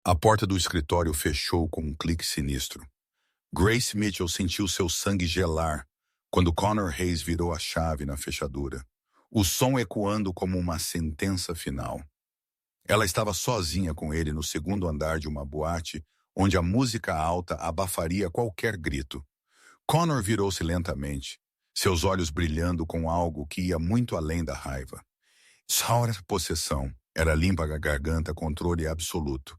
A porta do escritório fechou com um clique sinistro. Grace Mitchell sentiu seu sangue gelar quando Connor Hayes virou a chave na fechadura, o som ecoando como uma sentença final. Ela estava sozinha com ele no segundo andar de uma boate, onde a música alta abafaria qualquer grito. Connor virou-se lentamente, seus olhos brilhando com algo que ia muito além da raiva. Só era possessão, era limpa a garganta, controle absoluto.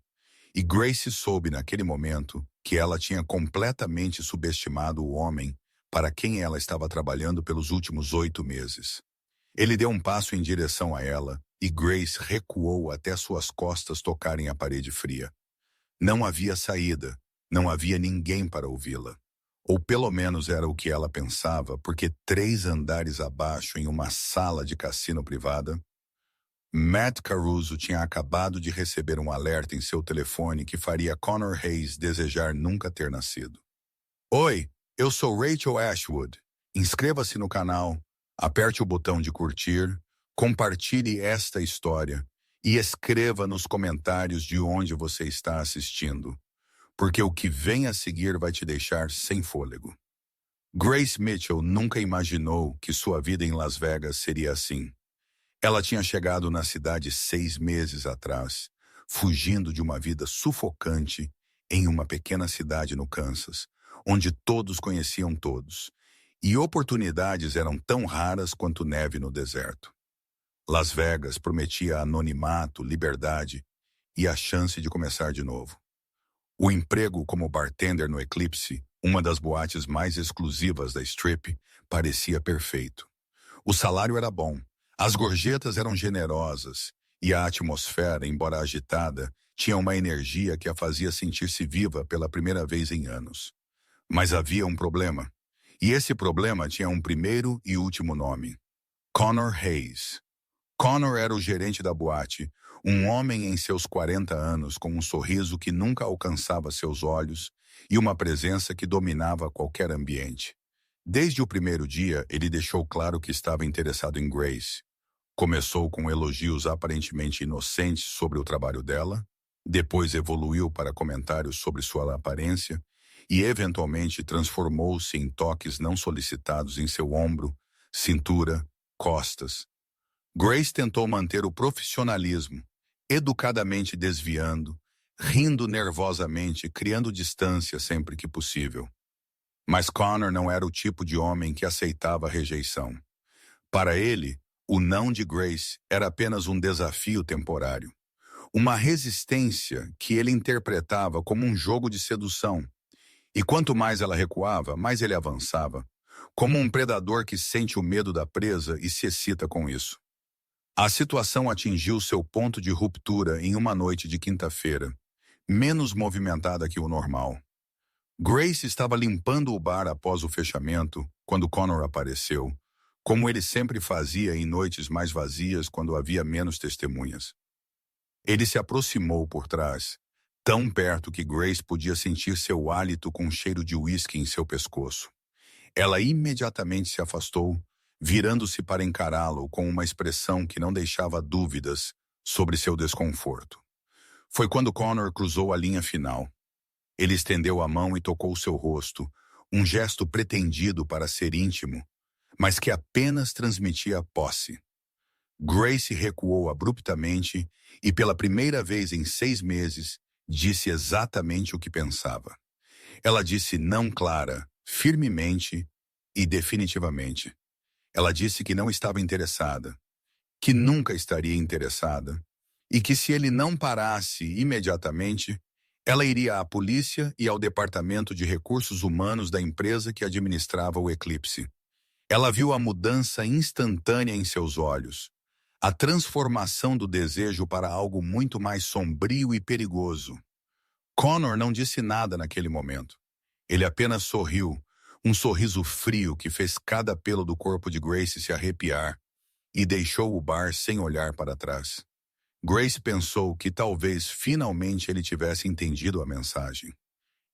E Grace soube naquele momento que ela tinha completamente subestimado o homem para quem ela estava trabalhando pelos últimos 8 meses. Ele deu um passo em direção a ela e Grace recuou até suas costas tocarem a parede fria. Não havia saída, não havia ninguém para ouvi-la. Ou pelo menos era o que ela pensava, porque 3 andares abaixo, em uma sala de cassino privada, Matt Caruso tinha acabado de receber um alerta em seu telefone que faria Connor Hayes desejar nunca ter nascido. Oi, eu sou Rachel Ashwood. Inscreva-se no canal, aperte o botão de curtir, compartilhe esta história e escreva nos comentários de onde você está assistindo, porque o que vem a seguir vai te deixar sem fôlego. Grace Mitchell nunca imaginou que sua vida em Las Vegas seria assim. Ela tinha chegado na cidade 6 meses atrás, fugindo de uma vida sufocante em uma pequena cidade no Kansas, onde todos conheciam todos, e oportunidades eram tão raras quanto neve no deserto. Las Vegas prometia anonimato, liberdade e a chance de começar de novo. O emprego como bartender no Eclipse, uma das boates mais exclusivas da Strip, parecia perfeito. O salário era bom. As gorjetas eram generosas e a atmosfera, embora agitada, tinha uma energia que a fazia sentir-se viva pela primeira vez em anos. Mas havia um problema, e esse problema tinha um primeiro e último nome: Connor Hayes. Connor era o gerente da boate, um homem em seus 40 anos com um sorriso que nunca alcançava seus olhos e uma presença que dominava qualquer ambiente. Desde o primeiro dia, ele deixou claro que estava interessado em Grace. Começou com elogios aparentemente inocentes sobre o trabalho dela, depois evoluiu para comentários sobre sua aparência e, eventualmente, transformou-se em toques não solicitados em seu ombro, cintura, costas. Grace tentou manter o profissionalismo, educadamente desviando, rindo nervosamente, criando distância sempre que possível. Mas Connor não era o tipo de homem que aceitava a rejeição. Para ele, o não de Grace era apenas um desafio temporário, uma resistência que ele interpretava como um jogo de sedução. E quanto mais ela recuava, mais ele avançava, como um predador que sente o medo da presa e se excita com isso. A situação atingiu seu ponto de ruptura em uma noite de quinta-feira, menos movimentada que o normal. Grace estava limpando o bar após o fechamento, quando Connor apareceu, como ele sempre fazia em noites mais vazias quando havia menos testemunhas. Ele se aproximou por trás, tão perto que Grace podia sentir seu hálito com um cheiro de uísque em seu pescoço. Ela imediatamente se afastou, virando-se para encará-lo com uma expressão que não deixava dúvidas sobre seu desconforto. Foi quando Connor cruzou a linha final. Ele estendeu a mão e tocou seu rosto, um gesto pretendido para ser íntimo, mas que apenas transmitia posse. Grace recuou abruptamente e, pela primeira vez em 6 meses, disse exatamente o que pensava. Ela disse não clara, firmemente e definitivamente. Ela disse que não estava interessada, que nunca estaria interessada, e que se ele não parasse imediatamente, ela iria à polícia e ao Departamento de Recursos Humanos da empresa que administrava o Eclipse. Ela viu a mudança instantânea em seus olhos, a transformação do desejo para algo muito mais sombrio e perigoso. Connor não disse nada naquele momento. Ele apenas sorriu, um sorriso frio que fez cada pelo do corpo de Grace se arrepiar, e deixou o bar sem olhar para trás. Grace pensou que talvez finalmente ele tivesse entendido a mensagem.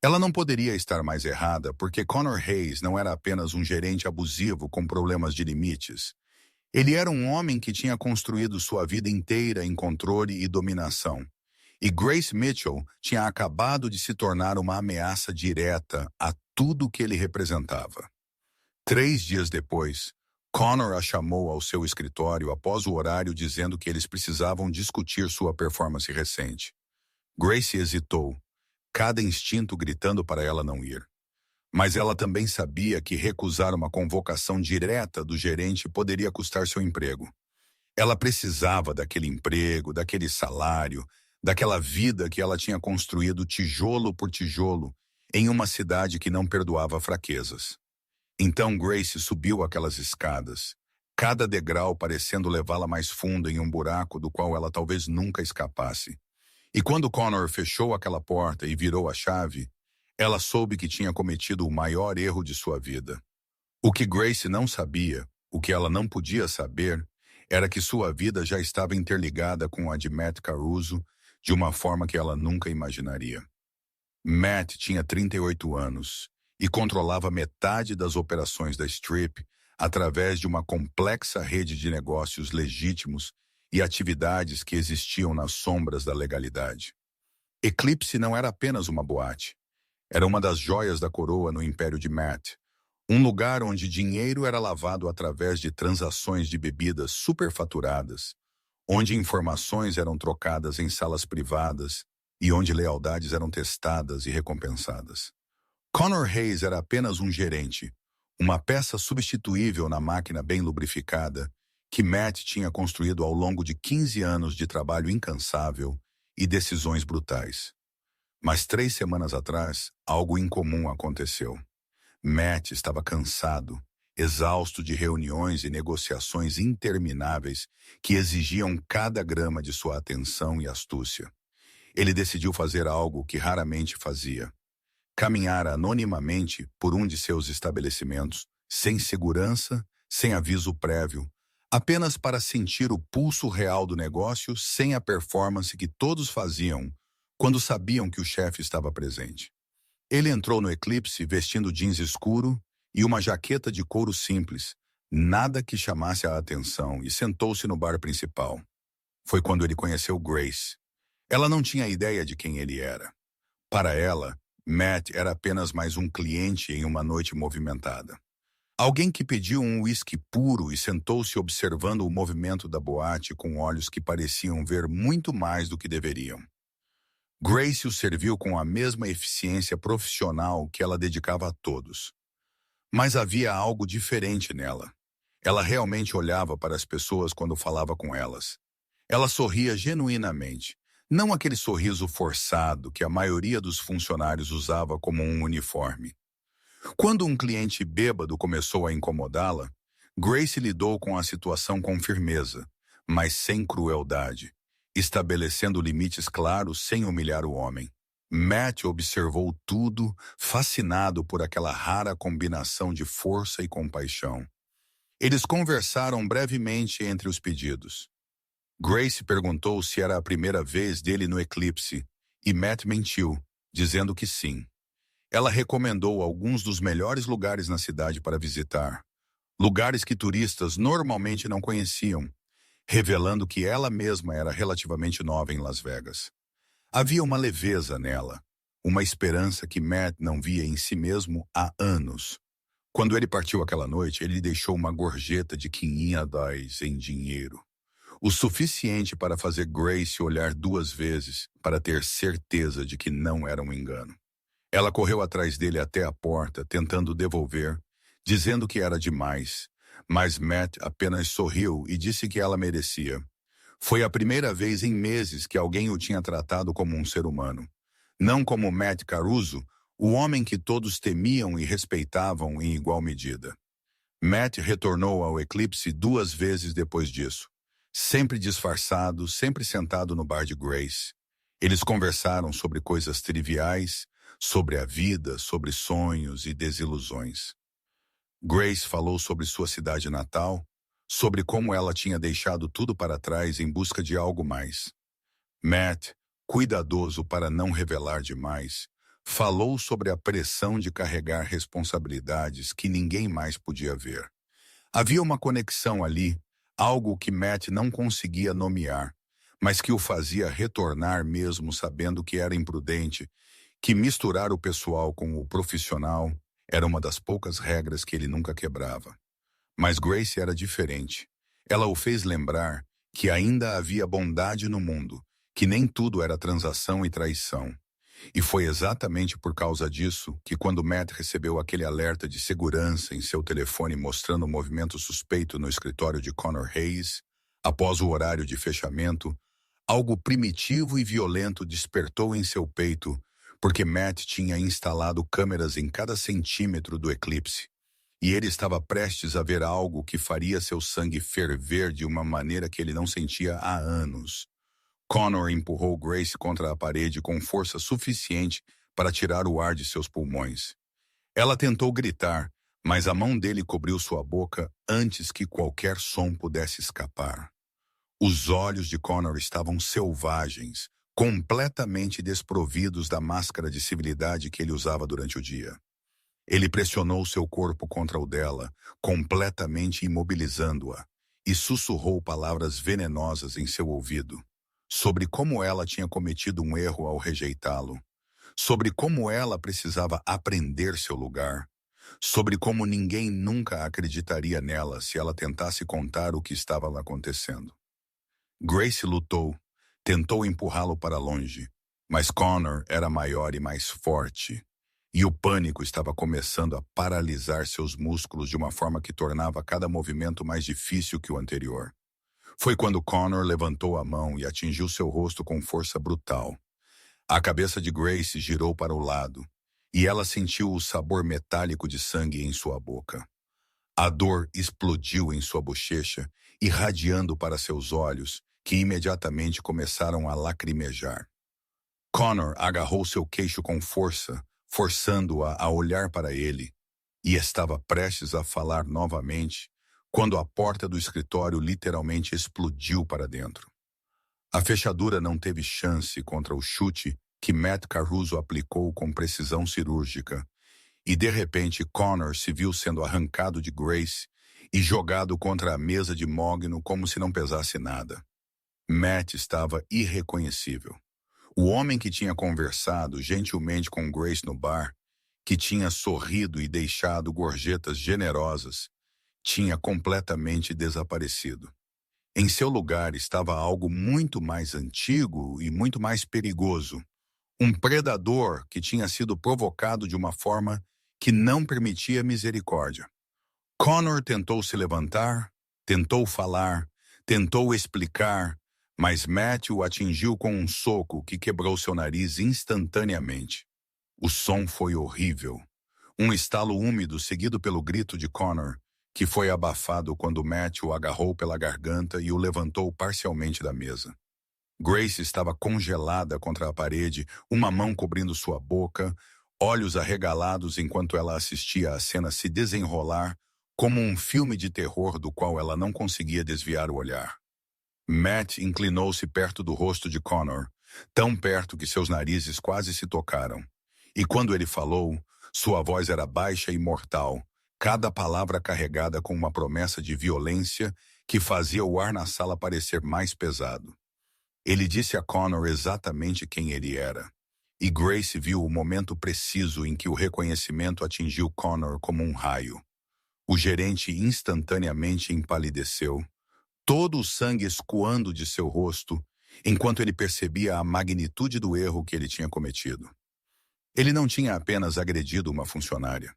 Ela não poderia estar mais errada, porque Connor Hayes não era apenas um gerente abusivo com problemas de limites. Ele era um homem que tinha construído sua vida inteira em controle e dominação, E Grace Mitchell tinha acabado de se tornar uma ameaça direta a tudo o que ele representava. 3 dias depois, Connor a chamou ao seu escritório após o horário dizendo que eles precisavam discutir sua performance recente. Grace hesitou, cada instinto gritando para ela não ir. Mas ela também sabia que recusar uma convocação direta do gerente poderia custar seu emprego. Ela precisava daquele emprego, daquele salário, daquela vida que ela tinha construído tijolo por tijolo em uma cidade que não perdoava fraquezas. Então Grace subiu aquelas escadas, cada degrau parecendo levá-la mais fundo em um buraco do qual ela talvez nunca escapasse. E quando Connor fechou aquela porta e virou a chave, ela soube que tinha cometido o maior erro de sua vida. O que Grace não sabia, o que ela não podia saber, era que sua vida já estava interligada com a de Matt Caruso de uma forma que ela nunca imaginaria. Matt tinha 38 anos e controlava metade das operações da Strip através de uma complexa rede de negócios legítimos e atividades que existiam nas sombras da legalidade. Eclipse não era apenas uma boate. Era uma das joias da coroa no império de Matt, um lugar onde dinheiro era lavado através de transações de bebidas superfaturadas, onde informações eram trocadas em salas privadas e onde lealdades eram testadas e recompensadas. Connor Hayes era apenas um gerente, uma peça substituível na máquina bem lubrificada que Matt tinha construído ao longo de 15 anos de trabalho incansável e decisões brutais. Mas 3 semanas atrás, algo incomum aconteceu. Matt estava cansado, exausto de reuniões e negociações intermináveis que exigiam cada grama de sua atenção e astúcia. Ele decidiu fazer algo que raramente fazia: caminhar anonimamente por um de seus estabelecimentos, sem segurança, sem aviso prévio, apenas para sentir o pulso real do negócio sem a performance que todos faziam quando sabiam que o chefe estava presente. Ele entrou no Eclipse vestindo jeans escuro e uma jaqueta de couro simples, nada que chamasse a atenção, e sentou-se no bar principal. Foi quando ele conheceu Grace. Ela não tinha ideia de quem ele era. Para ela, Matt era apenas mais um cliente em uma noite movimentada. Alguém que pediu um uísque puro e sentou-se observando o movimento da boate com olhos que pareciam ver muito mais do que deveriam. Grace o serviu com a mesma eficiência profissional que ela dedicava a todos. Mas havia algo diferente nela. Ela realmente olhava para as pessoas quando falava com elas. Ela sorria genuinamente, não aquele sorriso forçado que a maioria dos funcionários usava como um uniforme. Quando um cliente bêbado começou a incomodá-la, Grace lidou com a situação com firmeza, mas sem crueldade, estabelecendo limites claros sem humilhar o homem. Matt observou tudo, fascinado por aquela rara combinação de força e compaixão. Eles conversaram brevemente entre os pedidos. Grace perguntou se era a primeira vez dele no Eclipse, e Matt mentiu, dizendo que sim. Ela recomendou alguns dos melhores lugares na cidade para visitar, lugares que turistas normalmente não conheciam, revelando que ela mesma era relativamente nova em Las Vegas. Havia uma leveza nela, uma esperança que Matt não via em si mesmo há anos. Quando ele partiu aquela noite, ele deixou uma gorjeta de $500 em dinheiro, o suficiente para fazer Grace olhar 2 vezes para ter certeza de que não era um engano. Ela correu atrás dele até a porta, tentando devolver, dizendo que era demais, mas Matt apenas sorriu e disse que ela merecia. Foi a primeira vez em meses que alguém o tinha tratado como um ser humano. Não como Matt Caruso, o homem que todos temiam e respeitavam em igual medida. Matt retornou ao Eclipse 2 vezes depois disso. Sempre disfarçado, sempre sentado no bar de Grace. Eles conversaram sobre coisas triviais, sobre a vida, sobre sonhos e desilusões. Grace falou sobre sua cidade natal, sobre como ela tinha deixado tudo para trás em busca de algo mais. Matt, cuidadoso para não revelar demais, falou sobre a pressão de carregar responsabilidades que ninguém mais podia ver. Havia uma conexão ali, algo que Matt não conseguia nomear, mas que o fazia retornar mesmo sabendo que era imprudente, que misturar o pessoal com o profissional era uma das poucas regras que ele nunca quebrava. Mas Grace era diferente. Ela o fez lembrar que ainda havia bondade no mundo, que nem tudo era transação e traição. E foi exatamente por causa disso que quando Matt recebeu aquele alerta de segurança em seu telefone mostrando um movimento suspeito no escritório de Connor Hayes, após o horário de fechamento, algo primitivo e violento despertou em seu peito, porque Matt tinha instalado câmeras em cada centímetro do eclipse, e ele estava prestes a ver algo que faria seu sangue ferver de uma maneira que ele não sentia há anos. Connor empurrou Grace contra a parede com força suficiente para tirar o ar de seus pulmões. Ela tentou gritar, mas a mão dele cobriu sua boca antes que qualquer som pudesse escapar. Os olhos de Connor estavam selvagens, completamente desprovidos da máscara de civilidade que ele usava durante o dia. Ele pressionou seu corpo contra o dela, completamente imobilizando-a, e sussurrou palavras venenosas em seu ouvido, sobre como ela tinha cometido um erro ao rejeitá-lo, sobre como ela precisava aprender seu lugar, sobre como ninguém nunca acreditaria nela se ela tentasse contar o que estava lá acontecendo. Grace lutou, tentou empurrá-lo para longe, mas Connor era maior e mais forte, e o pânico estava começando a paralisar seus músculos de uma forma que tornava cada movimento mais difícil que o anterior. Foi quando Connor levantou a mão e atingiu seu rosto com força brutal. A cabeça de Grace girou para o lado, e ela sentiu o sabor metálico de sangue em sua boca. A dor explodiu em sua bochecha, irradiando para seus olhos, que imediatamente começaram a lacrimejar. Connor agarrou seu queixo com força, forçando-a a olhar para ele, e estava prestes a falar novamente, quando a porta do escritório literalmente explodiu para dentro. A fechadura não teve chance contra o chute que Matt Caruso aplicou com precisão cirúrgica, e de repente Connor se viu sendo arrancado de Grace e jogado contra a mesa de mogno como se não pesasse nada. Matt estava irreconhecível. O homem que tinha conversado gentilmente com Grace no bar, que tinha sorrido e deixado gorjetas generosas, tinha completamente desaparecido. Em seu lugar estava algo muito mais antigo e muito mais perigoso. Um predador que tinha sido provocado de uma forma que não permitia misericórdia. Connor tentou se levantar, tentou falar, tentou explicar, mas Matt o atingiu com um soco que quebrou seu nariz instantaneamente. O som foi horrível. Um estalo úmido seguido pelo grito de Connor, que foi abafado quando Matt o agarrou pela garganta e o levantou parcialmente da mesa. Grace estava congelada contra a parede, uma mão cobrindo sua boca, olhos arregalados enquanto ela assistia a cena se desenrolar como um filme de terror do qual ela não conseguia desviar o olhar. Matt inclinou-se perto do rosto de Connor, tão perto que seus narizes quase se tocaram. E quando ele falou, sua voz era baixa e mortal, cada palavra carregada com uma promessa de violência que fazia o ar na sala parecer mais pesado. Ele disse a Connor exatamente quem ele era, e Grace viu o momento preciso em que o reconhecimento atingiu Connor como um raio. O gerente instantaneamente empalideceu, todo o sangue escoando de seu rosto, enquanto ele percebia a magnitude do erro que ele tinha cometido. Ele não tinha apenas agredido uma funcionária.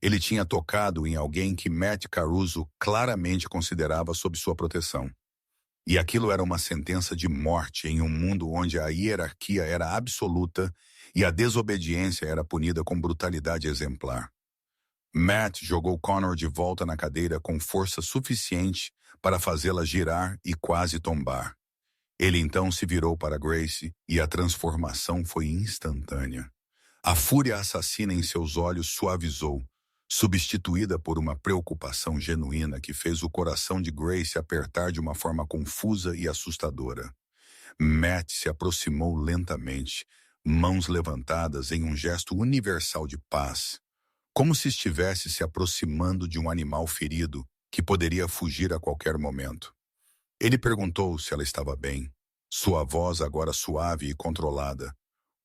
Ele tinha tocado em alguém que Matt Caruso claramente considerava sob sua proteção. E aquilo era uma sentença de morte em um mundo onde a hierarquia era absoluta e a desobediência era punida com brutalidade exemplar. Matt jogou Connor de volta na cadeira com força suficiente para fazê-la girar e quase tombar. Ele então se virou para Grace e a transformação foi instantânea. A fúria assassina em seus olhos suavizou, substituída por uma preocupação genuína que fez o coração de Grace apertar de uma forma confusa e assustadora. Matt se aproximou lentamente, mãos levantadas em um gesto universal de paz, como se estivesse se aproximando de um animal ferido que poderia fugir a qualquer momento. Ele perguntou se ela estava bem, sua voz agora suave e controlada,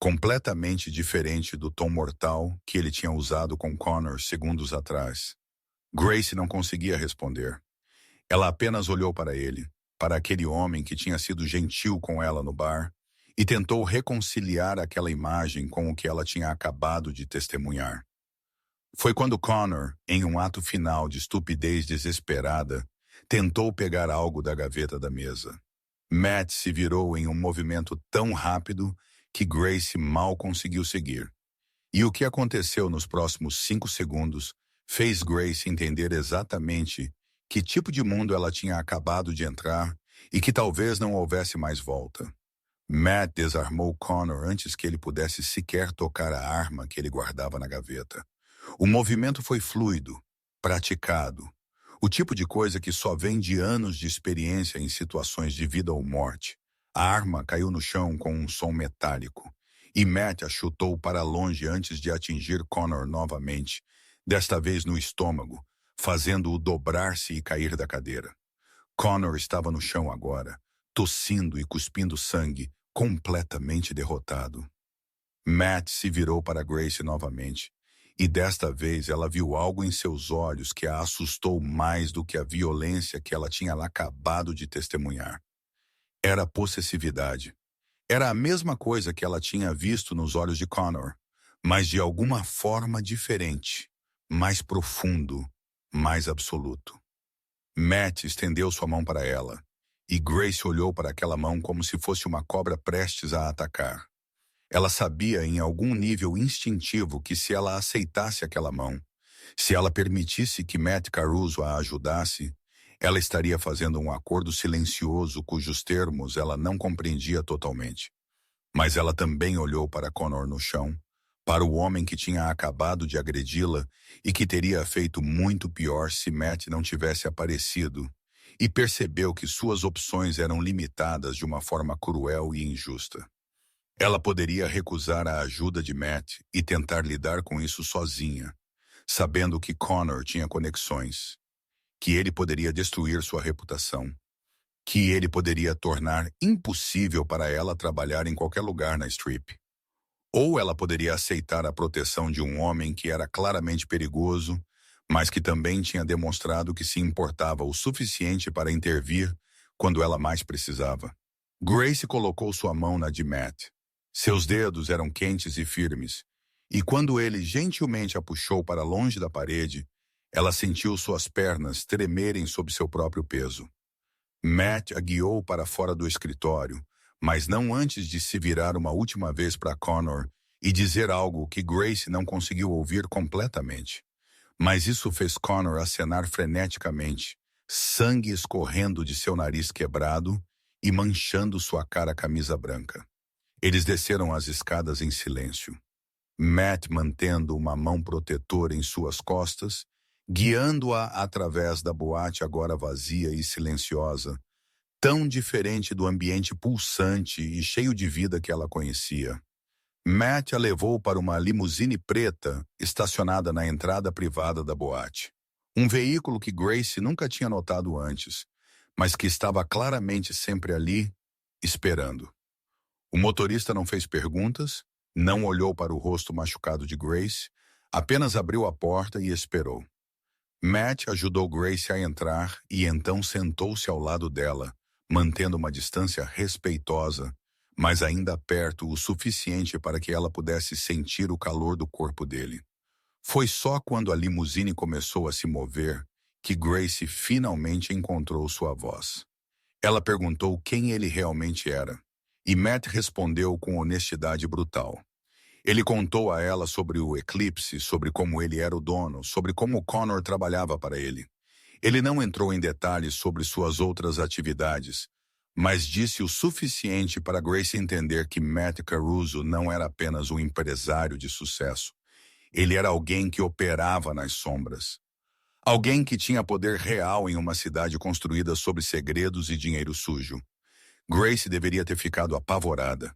completamente diferente do tom mortal que ele tinha usado com Connor segundos atrás. Grace não conseguia responder. Ela apenas olhou para ele, para aquele homem que tinha sido gentil com ela no bar, e tentou reconciliar aquela imagem com o que ela tinha acabado de testemunhar. Foi quando Connor, em um ato final de estupidez desesperada, tentou pegar algo da gaveta da mesa. Matt se virou em um movimento tão rápido que Grace mal conseguiu seguir. E o que aconteceu nos próximos 5 segundos fez Grace entender exatamente que tipo de mundo ela tinha acabado de entrar e que talvez não houvesse mais volta. Matt desarmou Connor antes que ele pudesse sequer tocar a arma que ele guardava na gaveta. O movimento foi fluido, praticado, o tipo de coisa que só vem de anos de experiência em situações de vida ou morte. A arma caiu no chão com um som metálico, e Matt a chutou para longe antes de atingir Connor novamente, desta vez no estômago, fazendo-o dobrar-se e cair da cadeira. Connor estava no chão agora, tossindo e cuspindo sangue, completamente derrotado. Matt se virou para Grace novamente, e desta vez ela viu algo em seus olhos que a assustou mais do que a violência que ela tinha acabado de testemunhar. Era possessividade. Era a mesma coisa que ela tinha visto nos olhos de Connor, mas de alguma forma diferente, mais profundo, mais absoluto. Matt estendeu sua mão para ela, e Grace olhou para aquela mão como se fosse uma cobra prestes a atacar. Ela sabia em algum nível instintivo que se ela aceitasse aquela mão, se ela permitisse que Matt Caruso a ajudasse, ela estaria fazendo um acordo silencioso cujos termos ela não compreendia totalmente. Mas ela também olhou para Connor no chão, para o homem que tinha acabado de agredi-la e que teria feito muito pior se Matt não tivesse aparecido, e percebeu que suas opções eram limitadas de uma forma cruel e injusta. Ela poderia recusar a ajuda de Matt e tentar lidar com isso sozinha, sabendo que Connor tinha conexões, que ele poderia destruir sua reputação, que ele poderia tornar impossível para ela trabalhar em qualquer lugar na Strip. Ou ela poderia aceitar a proteção de um homem que era claramente perigoso, mas que também tinha demonstrado que se importava o suficiente para intervir quando ela mais precisava. Grace colocou sua mão na de Matt. Seus dedos eram quentes e firmes, e quando ele gentilmente a puxou para longe da parede, ela sentiu suas pernas tremerem sob seu próprio peso. Matt a guiou para fora do escritório, mas não antes de se virar uma última vez para Connor e dizer algo que Grace não conseguiu ouvir completamente. Mas isso fez Connor acenar freneticamente, sangue escorrendo de seu nariz quebrado e manchando sua cara camisa branca. Eles desceram as escadas em silêncio. Matt mantendo uma mão protetora em suas costas, guiando-a através da boate agora vazia e silenciosa, tão diferente do ambiente pulsante e cheio de vida que ela conhecia. Matt a levou para uma limusine preta estacionada na entrada privada da boate. Um veículo que Grace nunca tinha notado antes, mas que estava claramente sempre ali, esperando. O motorista não fez perguntas, não olhou para o rosto machucado de Grace, apenas abriu a porta e esperou. Matt ajudou Grace a entrar e então sentou-se ao lado dela, mantendo uma distância respeitosa, mas ainda perto o suficiente para que ela pudesse sentir o calor do corpo dele. Foi só quando a limusine começou a se mover que Grace finalmente encontrou sua voz. Ela perguntou quem ele realmente era, e Matt respondeu com honestidade brutal. Ele contou a ela sobre o Eclipse, sobre como ele era o dono, sobre como Connor trabalhava para ele. Ele não entrou em detalhes sobre suas outras atividades, mas disse o suficiente para Grace entender que Matt Caruso não era apenas um empresário de sucesso. Ele era alguém que operava nas sombras. Alguém que tinha poder real em uma cidade construída sobre segredos e dinheiro sujo. Grace deveria ter ficado apavorada.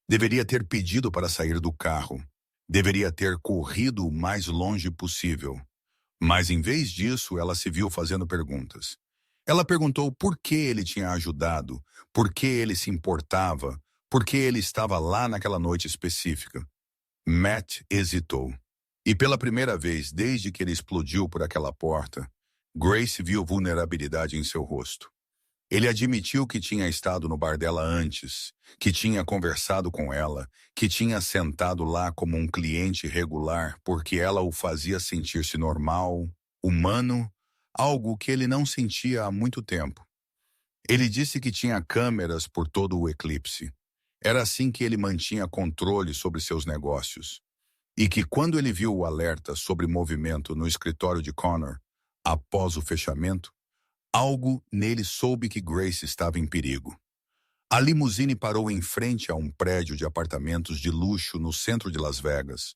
Deveria ter pedido para sair do carro. Deveria ter corrido o mais longe possível. Mas em vez disso, ela se viu fazendo perguntas. Ela perguntou por que ele tinha ajudado, por que ele se importava, por que ele estava lá naquela noite específica. Matt hesitou. E pela primeira vez desde que ele explodiu por aquela porta, Grace viu vulnerabilidade em seu rosto. Ele admitiu que tinha estado no bar dela antes, que tinha conversado com ela, que tinha sentado lá como um cliente regular porque ela o fazia sentir-se normal, humano, algo que ele não sentia há muito tempo. Ele disse que tinha câmeras por todo o eclipse. Era assim que ele mantinha controle sobre seus negócios. E que quando ele viu o alerta sobre movimento no escritório de Connor, após o fechamento, algo nele soube que Grace estava em perigo. A limusine parou em frente a um prédio de apartamentos de luxo no centro de Las Vegas,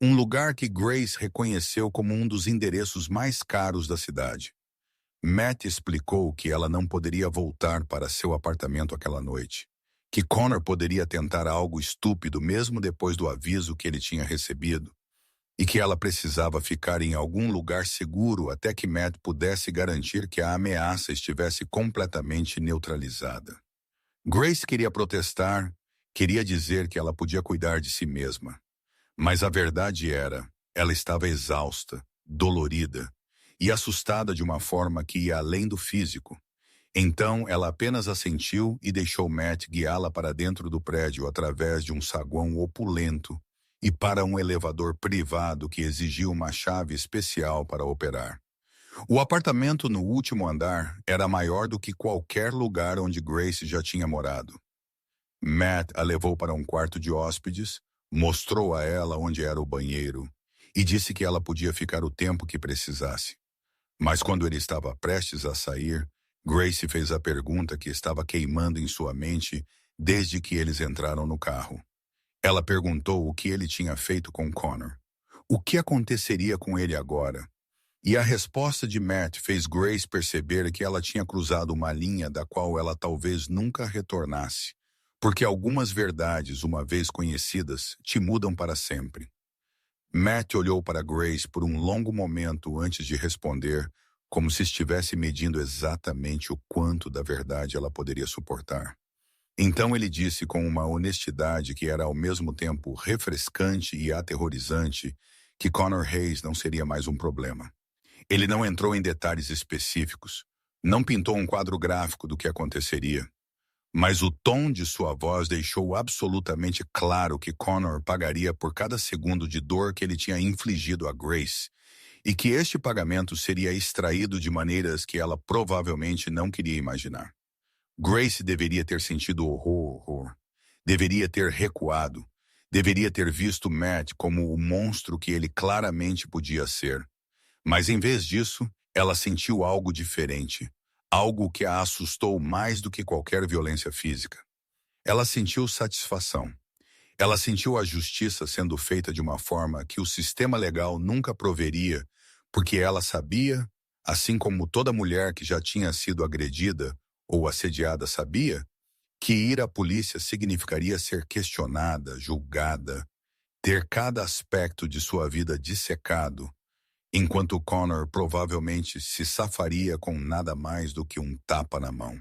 um lugar que Grace reconheceu como um dos endereços mais caros da cidade. Matt explicou que ela não poderia voltar para seu apartamento aquela noite, que Connor poderia tentar algo estúpido mesmo depois do aviso que ele tinha recebido, e que ela precisava ficar em algum lugar seguro até que Matt pudesse garantir que a ameaça estivesse completamente neutralizada. Grace queria protestar, queria dizer que ela podia cuidar de si mesma. Mas a verdade era, ela estava exausta, dolorida e assustada de uma forma que ia além do físico. Então, ela apenas assentiu e deixou Matt guiá-la para dentro do prédio através de um saguão opulento e para um elevador privado que exigia uma chave especial para operar. O apartamento no último andar era maior do que qualquer lugar onde Grace já tinha morado. Matt a levou para um quarto de hóspedes, mostrou a ela onde era o banheiro e disse que ela podia ficar o tempo que precisasse. Mas quando ele estava prestes a sair, Grace fez a pergunta que estava queimando em sua mente desde que eles entraram no carro. Ela perguntou o que ele tinha feito com Connor. O que aconteceria com ele agora? E a resposta de Matt fez Grace perceber que ela tinha cruzado uma linha da qual ela talvez nunca retornasse, porque algumas verdades, uma vez conhecidas, te mudam para sempre. Matt olhou para Grace por um longo momento antes de responder, como se estivesse medindo exatamente o quanto da verdade ela poderia suportar. Então ele disse com uma honestidade que era ao mesmo tempo refrescante e aterrorizante que Connor Hayes não seria mais um problema. Ele não entrou em detalhes específicos, não pintou um quadro gráfico do que aconteceria, mas o tom de sua voz deixou absolutamente claro que Connor pagaria por cada segundo de dor que ele tinha infligido a Grace e que este pagamento seria extraído de maneiras que ela provavelmente não queria imaginar. Grace deveria ter sentido horror. Deveria ter recuado. Deveria ter visto Matt como o monstro que ele claramente podia ser. Mas em vez disso, ela sentiu algo diferente. Algo que a assustou mais do que qualquer violência física. Ela sentiu satisfação. Ela sentiu a justiça sendo feita de uma forma que o sistema legal nunca proveria, porque ela sabia, assim como toda mulher que já tinha sido agredida ou assediada sabia, que ir à polícia significaria ser questionada, julgada, ter cada aspecto de sua vida dissecado, enquanto Connor provavelmente se safaria com nada mais do que um tapa na mão.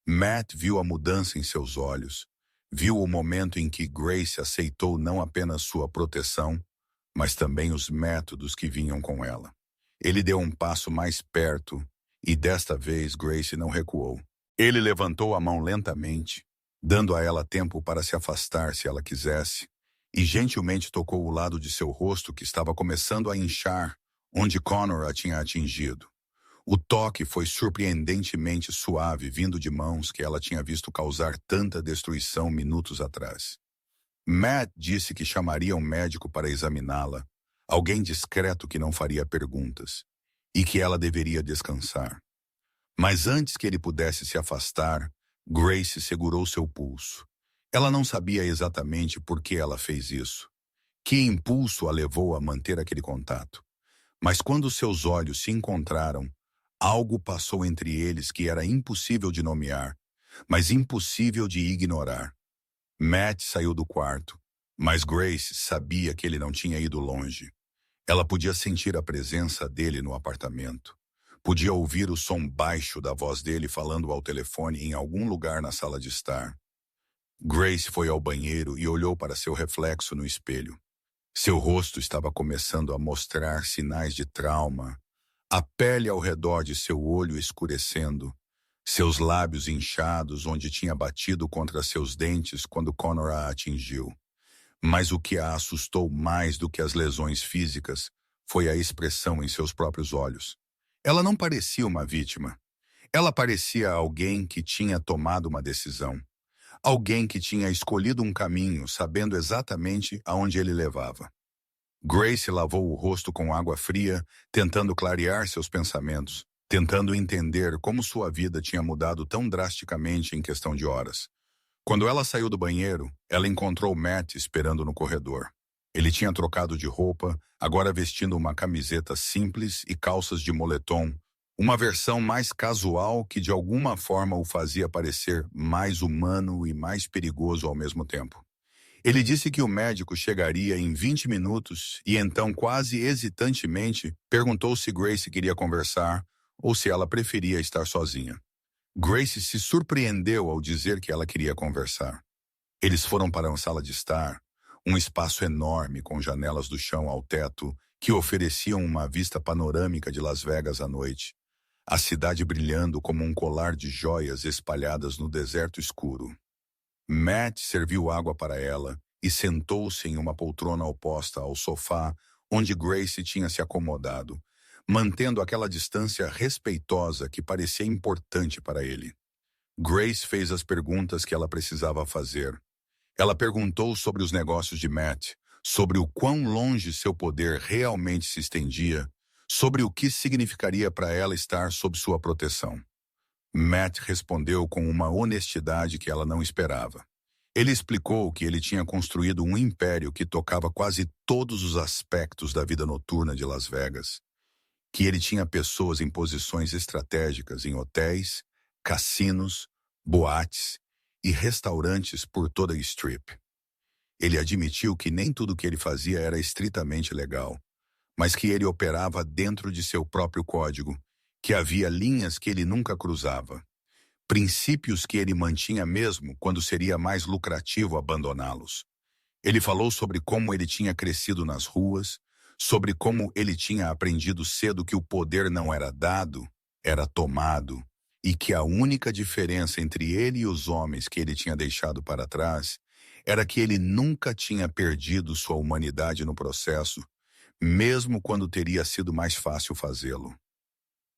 Matt viu a mudança em seus olhos, viu o momento em que Grace aceitou não apenas sua proteção, mas também os métodos que vinham com ela. Ele deu um passo mais perto e desta vez Grace não recuou. Ele levantou a mão lentamente, dando a ela tempo para se afastar se ela quisesse, e gentilmente tocou o lado de seu rosto que estava começando a inchar, onde Connor a tinha atingido. O toque foi surpreendentemente suave, vindo de mãos que ela tinha visto causar tanta destruição minutos atrás. Matt disse que chamaria um médico para examiná-la, alguém discreto que não faria perguntas, e que ela deveria descansar. Mas antes que ele pudesse se afastar, Grace segurou seu pulso. Ela não sabia exatamente por que ela fez isso. Que impulso a levou a manter aquele contato? Mas quando seus olhos se encontraram, algo passou entre eles que era impossível de nomear, mas impossível de ignorar. Matt saiu do quarto, mas Grace sabia que ele não tinha ido longe. Ela podia sentir a presença dele no apartamento. Podia ouvir o som baixo da voz dele falando ao telefone em algum lugar na sala de estar. Grace foi ao banheiro e olhou para seu reflexo no espelho. Seu rosto estava começando a mostrar sinais de trauma, a pele ao redor de seu olho escurecendo, seus lábios inchados onde tinha batido contra seus dentes quando Connor a atingiu. Mas o que a assustou mais do que as lesões físicas foi a expressão em seus próprios olhos. Ela não parecia uma vítima. Ela parecia alguém que tinha tomado uma decisão. Alguém que tinha escolhido um caminho, sabendo exatamente aonde ele levava. Grace lavou o rosto com água fria, tentando clarear seus pensamentos, tentando entender como sua vida tinha mudado tão drasticamente em questão de horas. Quando ela saiu do banheiro, ela encontrou Matt esperando no corredor. Ele tinha trocado de roupa, agora vestindo uma camiseta simples e calças de moletom, uma versão mais casual que de alguma forma o fazia parecer mais humano e mais perigoso ao mesmo tempo. Ele disse que o médico chegaria em 20 minutos e então, quase hesitantemente, perguntou se Grace queria conversar ou se ela preferia estar sozinha. Grace se surpreendeu ao dizer que ela queria conversar. Eles foram para uma sala de estar, um espaço enorme com janelas do chão ao teto que ofereciam uma vista panorâmica de Las Vegas à noite, a cidade brilhando como um colar de joias espalhadas no deserto escuro. Matt serviu água para ela e sentou-se em uma poltrona oposta ao sofá onde Grace tinha se acomodado, mantendo aquela distância respeitosa que parecia importante para ele. Grace fez as perguntas que ela precisava fazer. Ela perguntou sobre os negócios de Matt, sobre o quão longe seu poder realmente se estendia, sobre o que significaria para ela estar sob sua proteção. Matt respondeu com uma honestidade que ela não esperava. Ele explicou que ele tinha construído um império que tocava quase todos os aspectos da vida noturna de Las Vegas, que ele tinha pessoas em posições estratégicas em hotéis, cassinos, boates e restaurantes por toda a Strip. Ele admitiu que nem tudo que ele fazia era estritamente legal, mas que ele operava dentro de seu próprio código, que havia linhas que ele nunca cruzava, princípios que ele mantinha mesmo quando seria mais lucrativo abandoná-los. Ele falou sobre como ele tinha crescido nas ruas, sobre como ele tinha aprendido cedo que o poder não era dado, era tomado, e que a única diferença entre ele e os homens que ele tinha deixado para trás era que ele nunca tinha perdido sua humanidade no processo, mesmo quando teria sido mais fácil fazê-lo.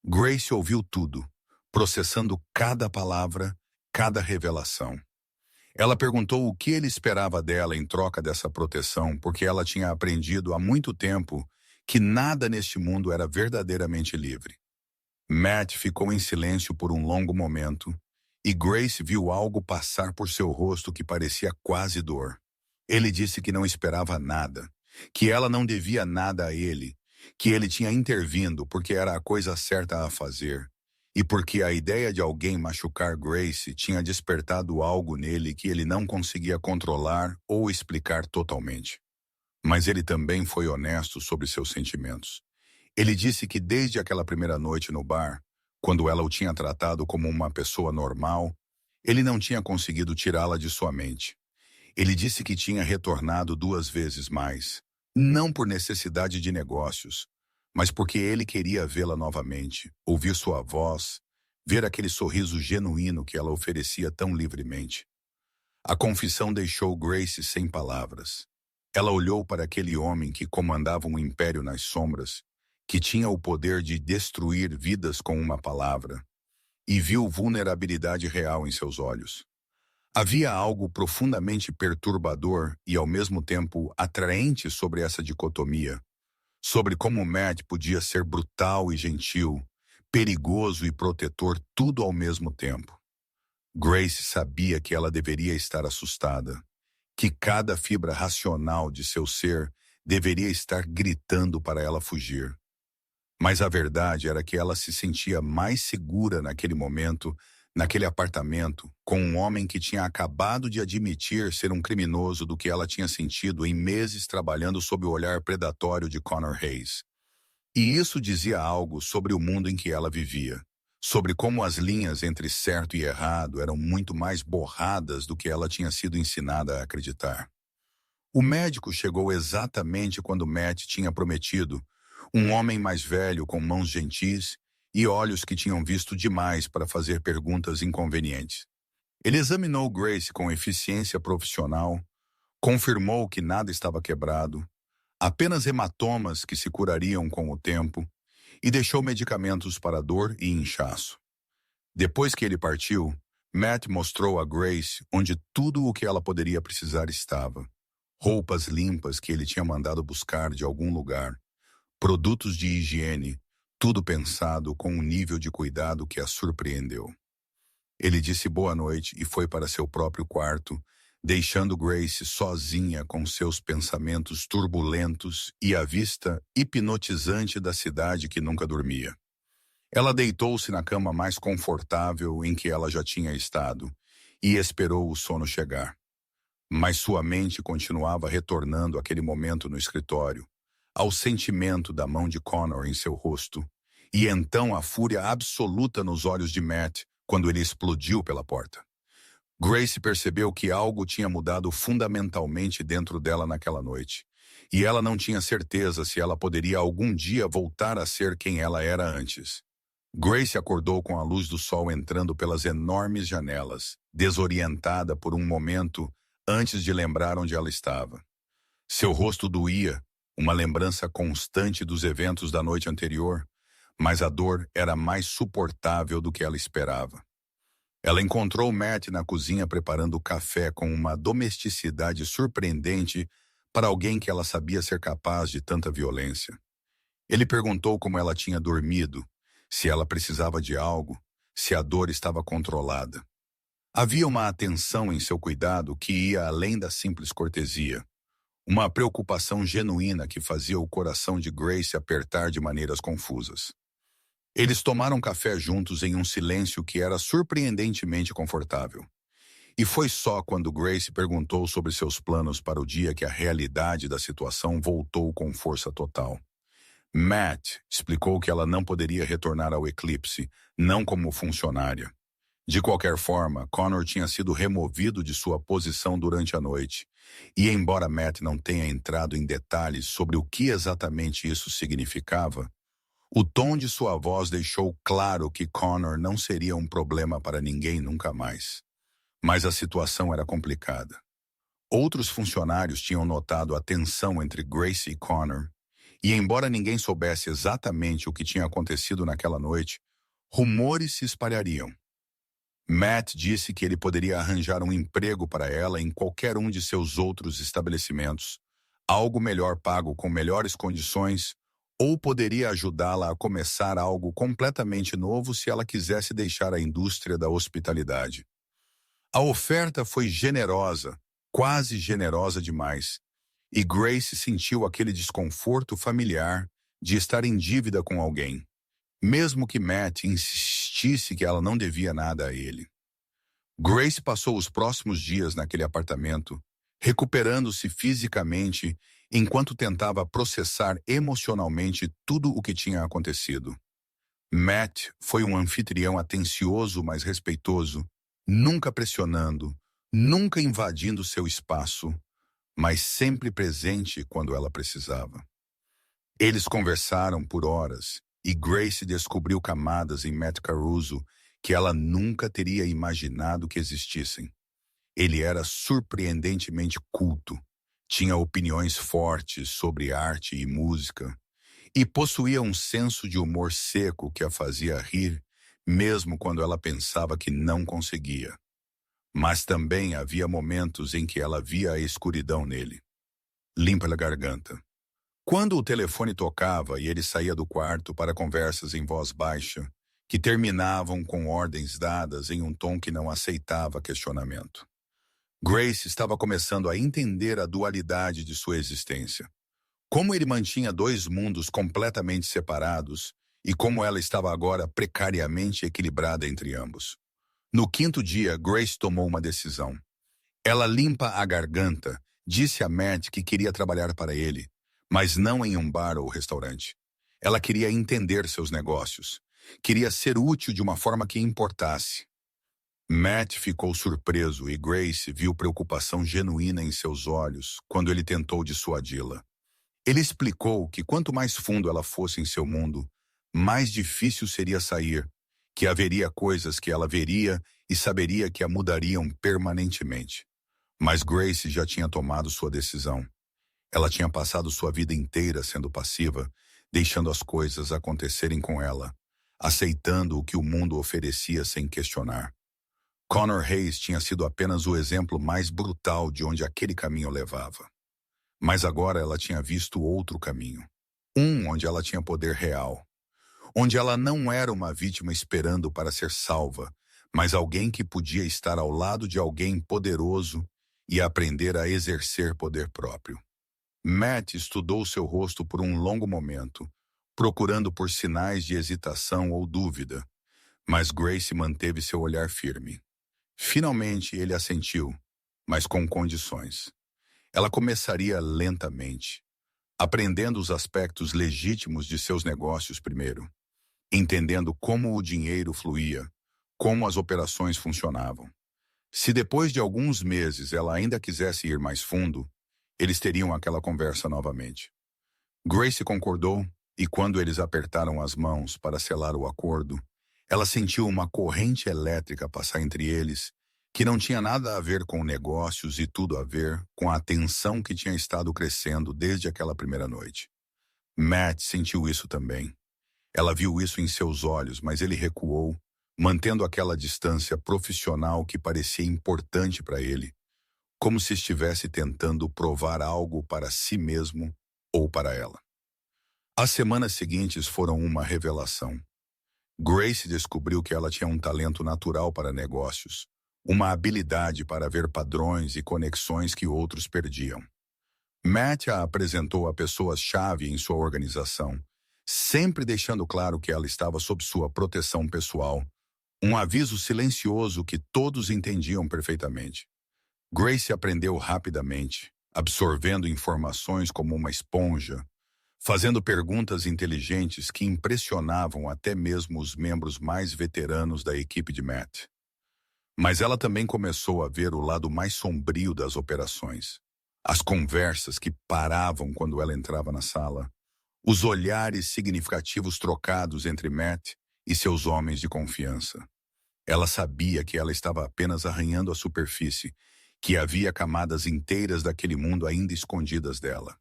Grace ouviu tudo, processando cada palavra, cada revelação. Ela perguntou o que ele esperava dela em troca dessa proteção, porque ela tinha aprendido há muito tempo que nada neste mundo era verdadeiramente livre. Matt ficou em silêncio por um longo momento, e Grace viu algo passar por seu rosto que parecia quase dor. Ele disse que não esperava nada, que ela não devia nada a ele, que ele tinha intervindo porque era a coisa certa a fazer, e porque a ideia de alguém machucar Grace tinha despertado algo nele que ele não conseguia controlar ou explicar totalmente. Mas ele também foi honesto sobre seus sentimentos. Ele disse que desde aquela primeira noite no bar, quando ela o tinha tratado como uma pessoa normal, ele não tinha conseguido tirá-la de sua mente. Ele disse que tinha retornado 2 vezes mais, não por necessidade de negócios, mas porque ele queria vê-la novamente, ouvir sua voz, ver aquele sorriso genuíno que ela oferecia tão livremente. A confissão deixou Grace sem palavras. Ela olhou para aquele homem que comandava um império nas sombras, que tinha o poder de destruir vidas com uma palavra, e viu vulnerabilidade real em seus olhos. Havia algo profundamente perturbador e ao mesmo tempo atraente sobre essa dicotomia, sobre como Matt podia ser brutal e gentil, perigoso e protetor tudo ao mesmo tempo. Grace sabia que ela deveria estar assustada, que cada fibra racional de seu ser deveria estar gritando para ela fugir. Mas a verdade era que ela se sentia mais segura naquele momento, naquele apartamento, com um homem que tinha acabado de admitir ser um criminoso do que ela tinha sentido em meses trabalhando sob o olhar predatório de Connor Hayes. E isso dizia algo sobre o mundo em que ela vivia, sobre como as linhas entre certo e errado eram muito mais borradas do que ela tinha sido ensinada a acreditar. O médico chegou exatamente quando Matt tinha prometido, um homem mais velho com mãos gentis e olhos que tinham visto demais para fazer perguntas inconvenientes. Ele examinou Grace com eficiência profissional, confirmou que nada estava quebrado, apenas hematomas que se curariam com o tempo, e deixou medicamentos para dor e inchaço. Depois que ele partiu, Matt mostrou a Grace onde tudo o que ela poderia precisar estava. Roupas limpas que ele tinha mandado buscar de algum lugar, produtos de higiene, tudo pensado com um nível de cuidado que a surpreendeu. Ele disse boa noite e foi para seu próprio quarto, deixando Grace sozinha com seus pensamentos turbulentos e a vista hipnotizante da cidade que nunca dormia. Ela deitou-se na cama mais confortável em que ela já tinha estado e esperou o sono chegar. Mas sua mente continuava retornando àquele momento no escritório, ao sentimento da mão de Connor em seu rosto, e então a fúria absoluta nos olhos de Matt quando ele explodiu pela porta. Grace percebeu que algo tinha mudado fundamentalmente dentro dela naquela noite, e ela não tinha certeza se ela poderia algum dia voltar a ser quem ela era antes. Grace acordou com a luz do sol entrando pelas enormes janelas, desorientada por um momento antes de lembrar onde ela estava. Seu rosto doía, uma lembrança constante dos eventos da noite anterior, mas a dor era mais suportável do que ela esperava. Ela encontrou Matt na cozinha preparando o café com uma domesticidade surpreendente para alguém que ela sabia ser capaz de tanta violência. Ele perguntou como ela tinha dormido, se ela precisava de algo, se a dor estava controlada. Havia uma atenção em seu cuidado que ia além da simples cortesia. Uma preocupação genuína que fazia o coração de Grace apertar de maneiras confusas. Eles tomaram café juntos em um silêncio que era surpreendentemente confortável. E foi só quando Grace perguntou sobre seus planos para o dia que a realidade da situação voltou com força total. Matt explicou que ela não poderia retornar ao Eclipse, não como funcionária. De qualquer forma, Connor tinha sido removido de sua posição durante a noite, e embora Matt não tenha entrado em detalhes sobre o que exatamente isso significava, o tom de sua voz deixou claro que Connor não seria um problema para ninguém nunca mais. Mas a situação era complicada. Outros funcionários tinham notado a tensão entre Grace e Connor, e embora ninguém soubesse exatamente o que tinha acontecido naquela noite, rumores se espalhariam. Matt disse que ele poderia arranjar um emprego para ela em qualquer um de seus outros estabelecimentos, algo melhor pago com melhores condições, ou poderia ajudá-la a começar algo completamente novo se ela quisesse deixar a indústria da hospitalidade. A oferta foi generosa, quase generosa demais, e Grace sentiu aquele desconforto familiar de estar em dívida com alguém, mesmo que Matt insistisse que ela não devia nada a ele. Grace passou os próximos dias naquele apartamento, recuperando-se fisicamente enquanto tentava processar emocionalmente tudo o que tinha acontecido. Matt foi um anfitrião atencioso, mas respeitoso, nunca pressionando, nunca invadindo seu espaço, mas sempre presente quando ela precisava. Eles conversaram por horas e Grace descobriu camadas em Matt Caruso que ela nunca teria imaginado que existissem. Ele era surpreendentemente culto, tinha opiniões fortes sobre arte e música, e possuía um senso de humor seco que a fazia rir, mesmo quando ela pensava que não conseguia. Mas também havia momentos em que ela via a escuridão nele. Limpa a garganta. Quando o telefone tocava e ele saía do quarto para conversas em voz baixa, que terminavam com ordens dadas em um tom que não aceitava questionamento. Grace estava começando a entender a dualidade de sua existência. Como ele mantinha dois mundos completamente separados e como ela estava agora precariamente equilibrada entre ambos. No quinto dia, Grace tomou uma decisão. Ela limpa a garganta, disse a Matt que queria trabalhar para ele, mas não em um bar ou restaurante. Ela queria entender seus negócios. Queria ser útil de uma forma que importasse. Matt ficou surpreso e Grace viu preocupação genuína em seus olhos quando ele tentou dissuadi-la. Ele explicou que quanto mais fundo ela fosse em seu mundo, mais difícil seria sair, que haveria coisas que ela veria e saberia que a mudariam permanentemente. Mas Grace já tinha tomado sua decisão. Ela tinha passado sua vida inteira sendo passiva, deixando as coisas acontecerem com ela, aceitando o que o mundo oferecia sem questionar. Connor Hayes tinha sido apenas o exemplo mais brutal de onde aquele caminho levava. Mas agora ela tinha visto outro caminho. Onde ela tinha poder real. Onde ela não era uma vítima esperando para ser salva, mas alguém que podia estar ao lado de alguém poderoso e aprender a exercer poder próprio. Matt estudou seu rosto por um longo momento, procurando por sinais de hesitação ou dúvida, mas Grace manteve seu olhar firme. Finalmente ele assentiu, mas com condições. Ela começaria lentamente, aprendendo os aspectos legítimos de seus negócios primeiro, entendendo como o dinheiro fluía, como as operações funcionavam. Se depois de alguns meses ela ainda quisesse ir mais fundo, eles teriam aquela conversa novamente. Grace concordou e quando eles apertaram as mãos para selar o acordo, ela sentiu uma corrente elétrica passar entre eles que não tinha nada a ver com negócios e tudo a ver com a tensão que tinha estado crescendo desde aquela primeira noite. Matt sentiu isso também. Ela viu isso em seus olhos, mas ele recuou, mantendo aquela distância profissional que parecia importante para ele, como se estivesse tentando provar algo para si mesmo ou para ela. As semanas seguintes foram uma revelação. Grace descobriu que ela tinha um talento natural para negócios, uma habilidade para ver padrões e conexões que outros perdiam. Matt a apresentou a pessoas-chave em sua organização, sempre deixando claro que ela estava sob sua proteção pessoal, um aviso silencioso que todos entendiam perfeitamente. Grace aprendeu rapidamente, absorvendo informações como uma esponja, fazendo perguntas inteligentes que impressionavam até mesmo os membros mais veteranos da equipe de Matt. Mas ela também começou a ver o lado mais sombrio das operações. As conversas que paravam quando ela entrava na sala, os olhares significativos trocados entre Matt e seus homens de confiança. Ela sabia que ela estava apenas arranhando a superfície, que havia camadas inteiras daquele mundo ainda escondidas dela.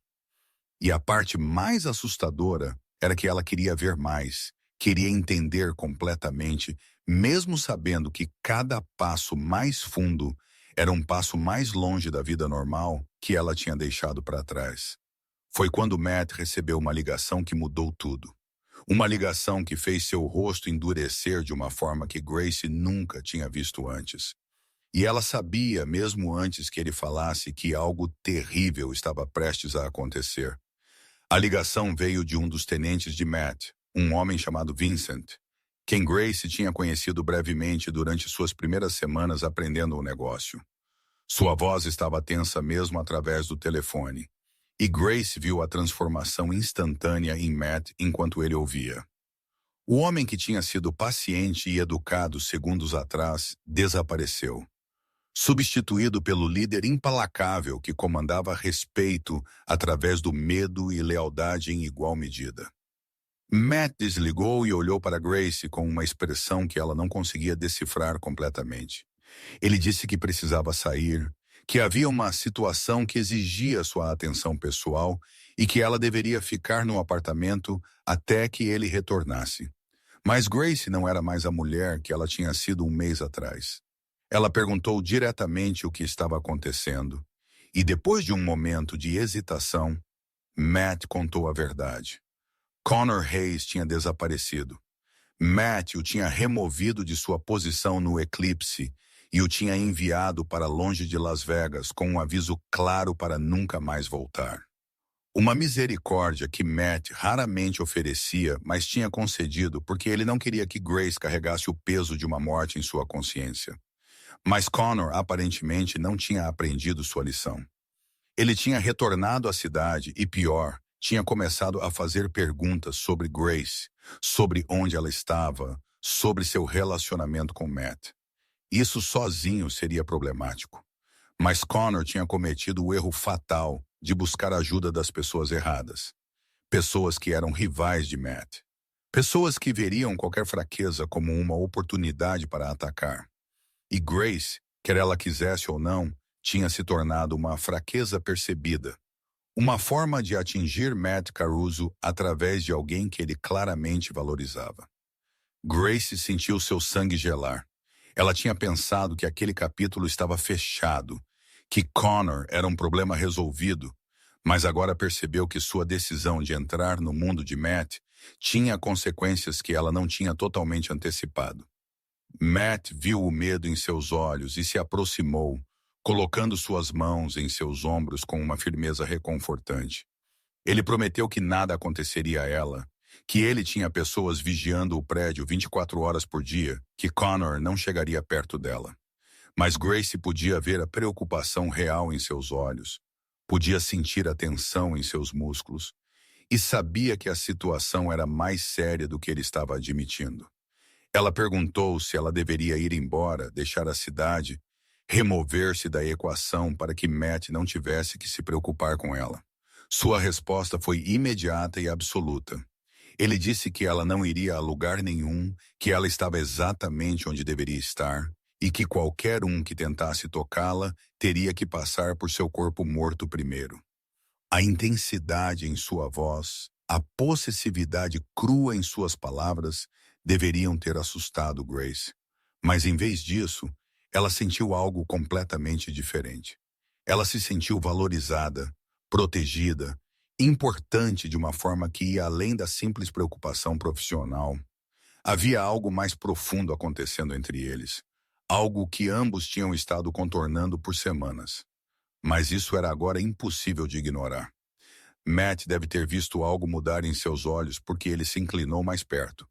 E a parte mais assustadora era que ela queria ver mais, queria entender completamente, mesmo sabendo que cada passo mais fundo era um passo mais longe da vida normal que ela tinha deixado para trás. Foi quando Matt recebeu uma ligação que mudou tudo. Uma ligação que fez seu rosto endurecer de uma forma que Grace nunca tinha visto antes. E ela sabia, mesmo antes que ele falasse, que algo terrível estava prestes a acontecer. A ligação veio de um dos tenentes de Matt, um homem chamado Vincent, quem Grace tinha conhecido brevemente durante suas primeiras semanas aprendendo o negócio. Sua voz estava tensa mesmo através do telefone, e Grace viu a transformação instantânea em Matt enquanto ele ouvia. O homem que tinha sido paciente e educado segundos atrás desapareceu, substituído pelo líder implacável que comandava respeito através do medo e lealdade em igual medida. Matt desligou e olhou para Grace com uma expressão que ela não conseguia decifrar completamente. Ele disse que precisava sair, que havia uma situação que exigia sua atenção pessoal e que ela deveria ficar no apartamento até que ele retornasse. Mas Grace não era mais a mulher que ela tinha sido um mês atrás. Ela perguntou diretamente o que estava acontecendo, e depois de um momento de hesitação, Matt contou a verdade. Connor Hayes tinha desaparecido. Matt o tinha removido de sua posição no Eclipse e o tinha enviado para longe de Las Vegas com um aviso claro para nunca mais voltar. Uma misericórdia que Matt raramente oferecia, mas tinha concedido porque ele não queria que Grace carregasse o peso de uma morte em sua consciência. Mas Connor aparentemente não tinha aprendido sua lição. Ele tinha retornado à cidade e, pior, tinha começado a fazer perguntas sobre Grace, sobre onde ela estava, sobre seu relacionamento com Matt. Isso sozinho seria problemático. Mas Connor tinha cometido o erro fatal de buscar a ajuda das pessoas erradas. Pessoas que eram rivais de Matt. Pessoas que veriam qualquer fraqueza como uma oportunidade para atacar. E Grace, quer ela quisesse ou não, tinha se tornado uma fraqueza percebida. Uma forma de atingir Matt Caruso através de alguém que ele claramente valorizava. Grace sentiu seu sangue gelar. Ela tinha pensado que aquele capítulo estava fechado, que Connor era um problema resolvido, mas agora percebeu que sua decisão de entrar no mundo de Matt tinha consequências que ela não tinha totalmente antecipado. Matt viu o medo em seus olhos e se aproximou, colocando suas mãos em seus ombros com uma firmeza reconfortante. Ele prometeu que nada aconteceria a ela, que ele tinha pessoas vigiando o prédio 24 horas por dia, que Connor não chegaria perto dela. Mas Grace podia ver a preocupação real em seus olhos, podia sentir a tensão em seus músculos, e sabia que a situação era mais séria do que ele estava admitindo. Ela perguntou se ela deveria ir embora, deixar a cidade, remover-se da equação para que Matt não tivesse que se preocupar com ela. Sua resposta foi imediata e absoluta. Ele disse que ela não iria a lugar nenhum, que ela estava exatamente onde deveria estar e que qualquer um que tentasse tocá-la teria que passar por seu corpo morto primeiro. A intensidade em sua voz, a possessividade crua em suas palavras deveriam ter assustado Grace. Mas em vez disso, ela sentiu algo completamente diferente. Ela se sentiu valorizada, protegida, importante de uma forma que ia além da simples preocupação profissional. Havia algo mais profundo acontecendo entre eles, algo que ambos tinham estado contornando por semanas. Mas isso era agora impossível de ignorar. Matt deve ter visto algo mudar em seus olhos porque ele se inclinou mais perto.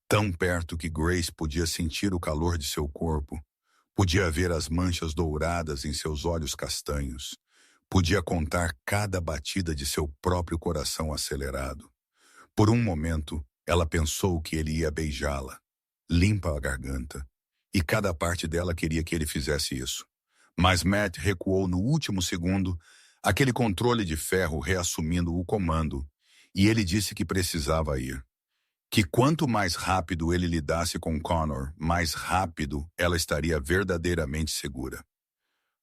Tão perto que Grace podia sentir o calor de seu corpo, podia ver as manchas douradas em seus olhos castanhos, podia contar cada batida de seu próprio coração acelerado. Por um momento, ela pensou que ele ia beijá-la, limpa a garganta, e cada parte dela queria que ele fizesse isso. Mas Matt recuou no último segundo, aquele controle de ferro reassumindo o comando, e ele disse que precisava ir. Que quanto mais rápido ele lidasse com Connor, mais rápido ela estaria verdadeiramente segura.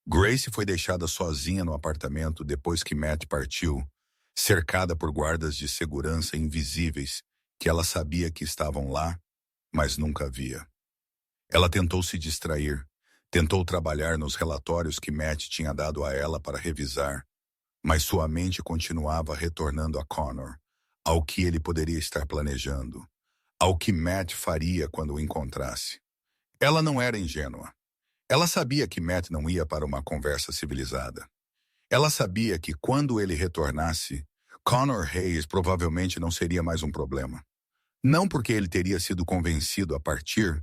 Grace foi deixada sozinha no apartamento depois que Matt partiu, cercada por guardas de segurança invisíveis que ela sabia que estavam lá, mas nunca via. Ela tentou se distrair, tentou trabalhar nos relatórios que Matt tinha dado a ela para revisar, mas sua mente continuava retornando a Connor, ao que ele poderia estar planejando, ao que Matt faria quando o encontrasse. Ela não era ingênua. Ela sabia que Matt não ia para uma conversa civilizada. Ela sabia que quando ele retornasse, Connor Hayes provavelmente não seria mais um problema. Não porque ele teria sido convencido a partir,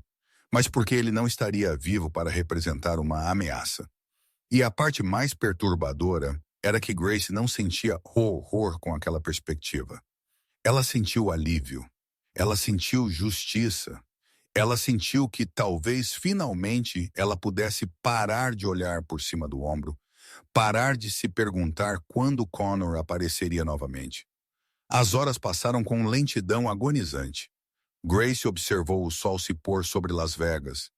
mas porque ele não estaria vivo para representar uma ameaça. E a parte mais perturbadora era que Grace não sentia horror com aquela perspectiva. Ela sentiu alívio. Ela sentiu justiça. Ela sentiu que talvez finalmente ela pudesse parar de olhar por cima do ombro, parar de se perguntar quando Connor apareceria novamente. As horas passaram com lentidão agonizante. Grace observou o sol se pôr sobre Las Vegas,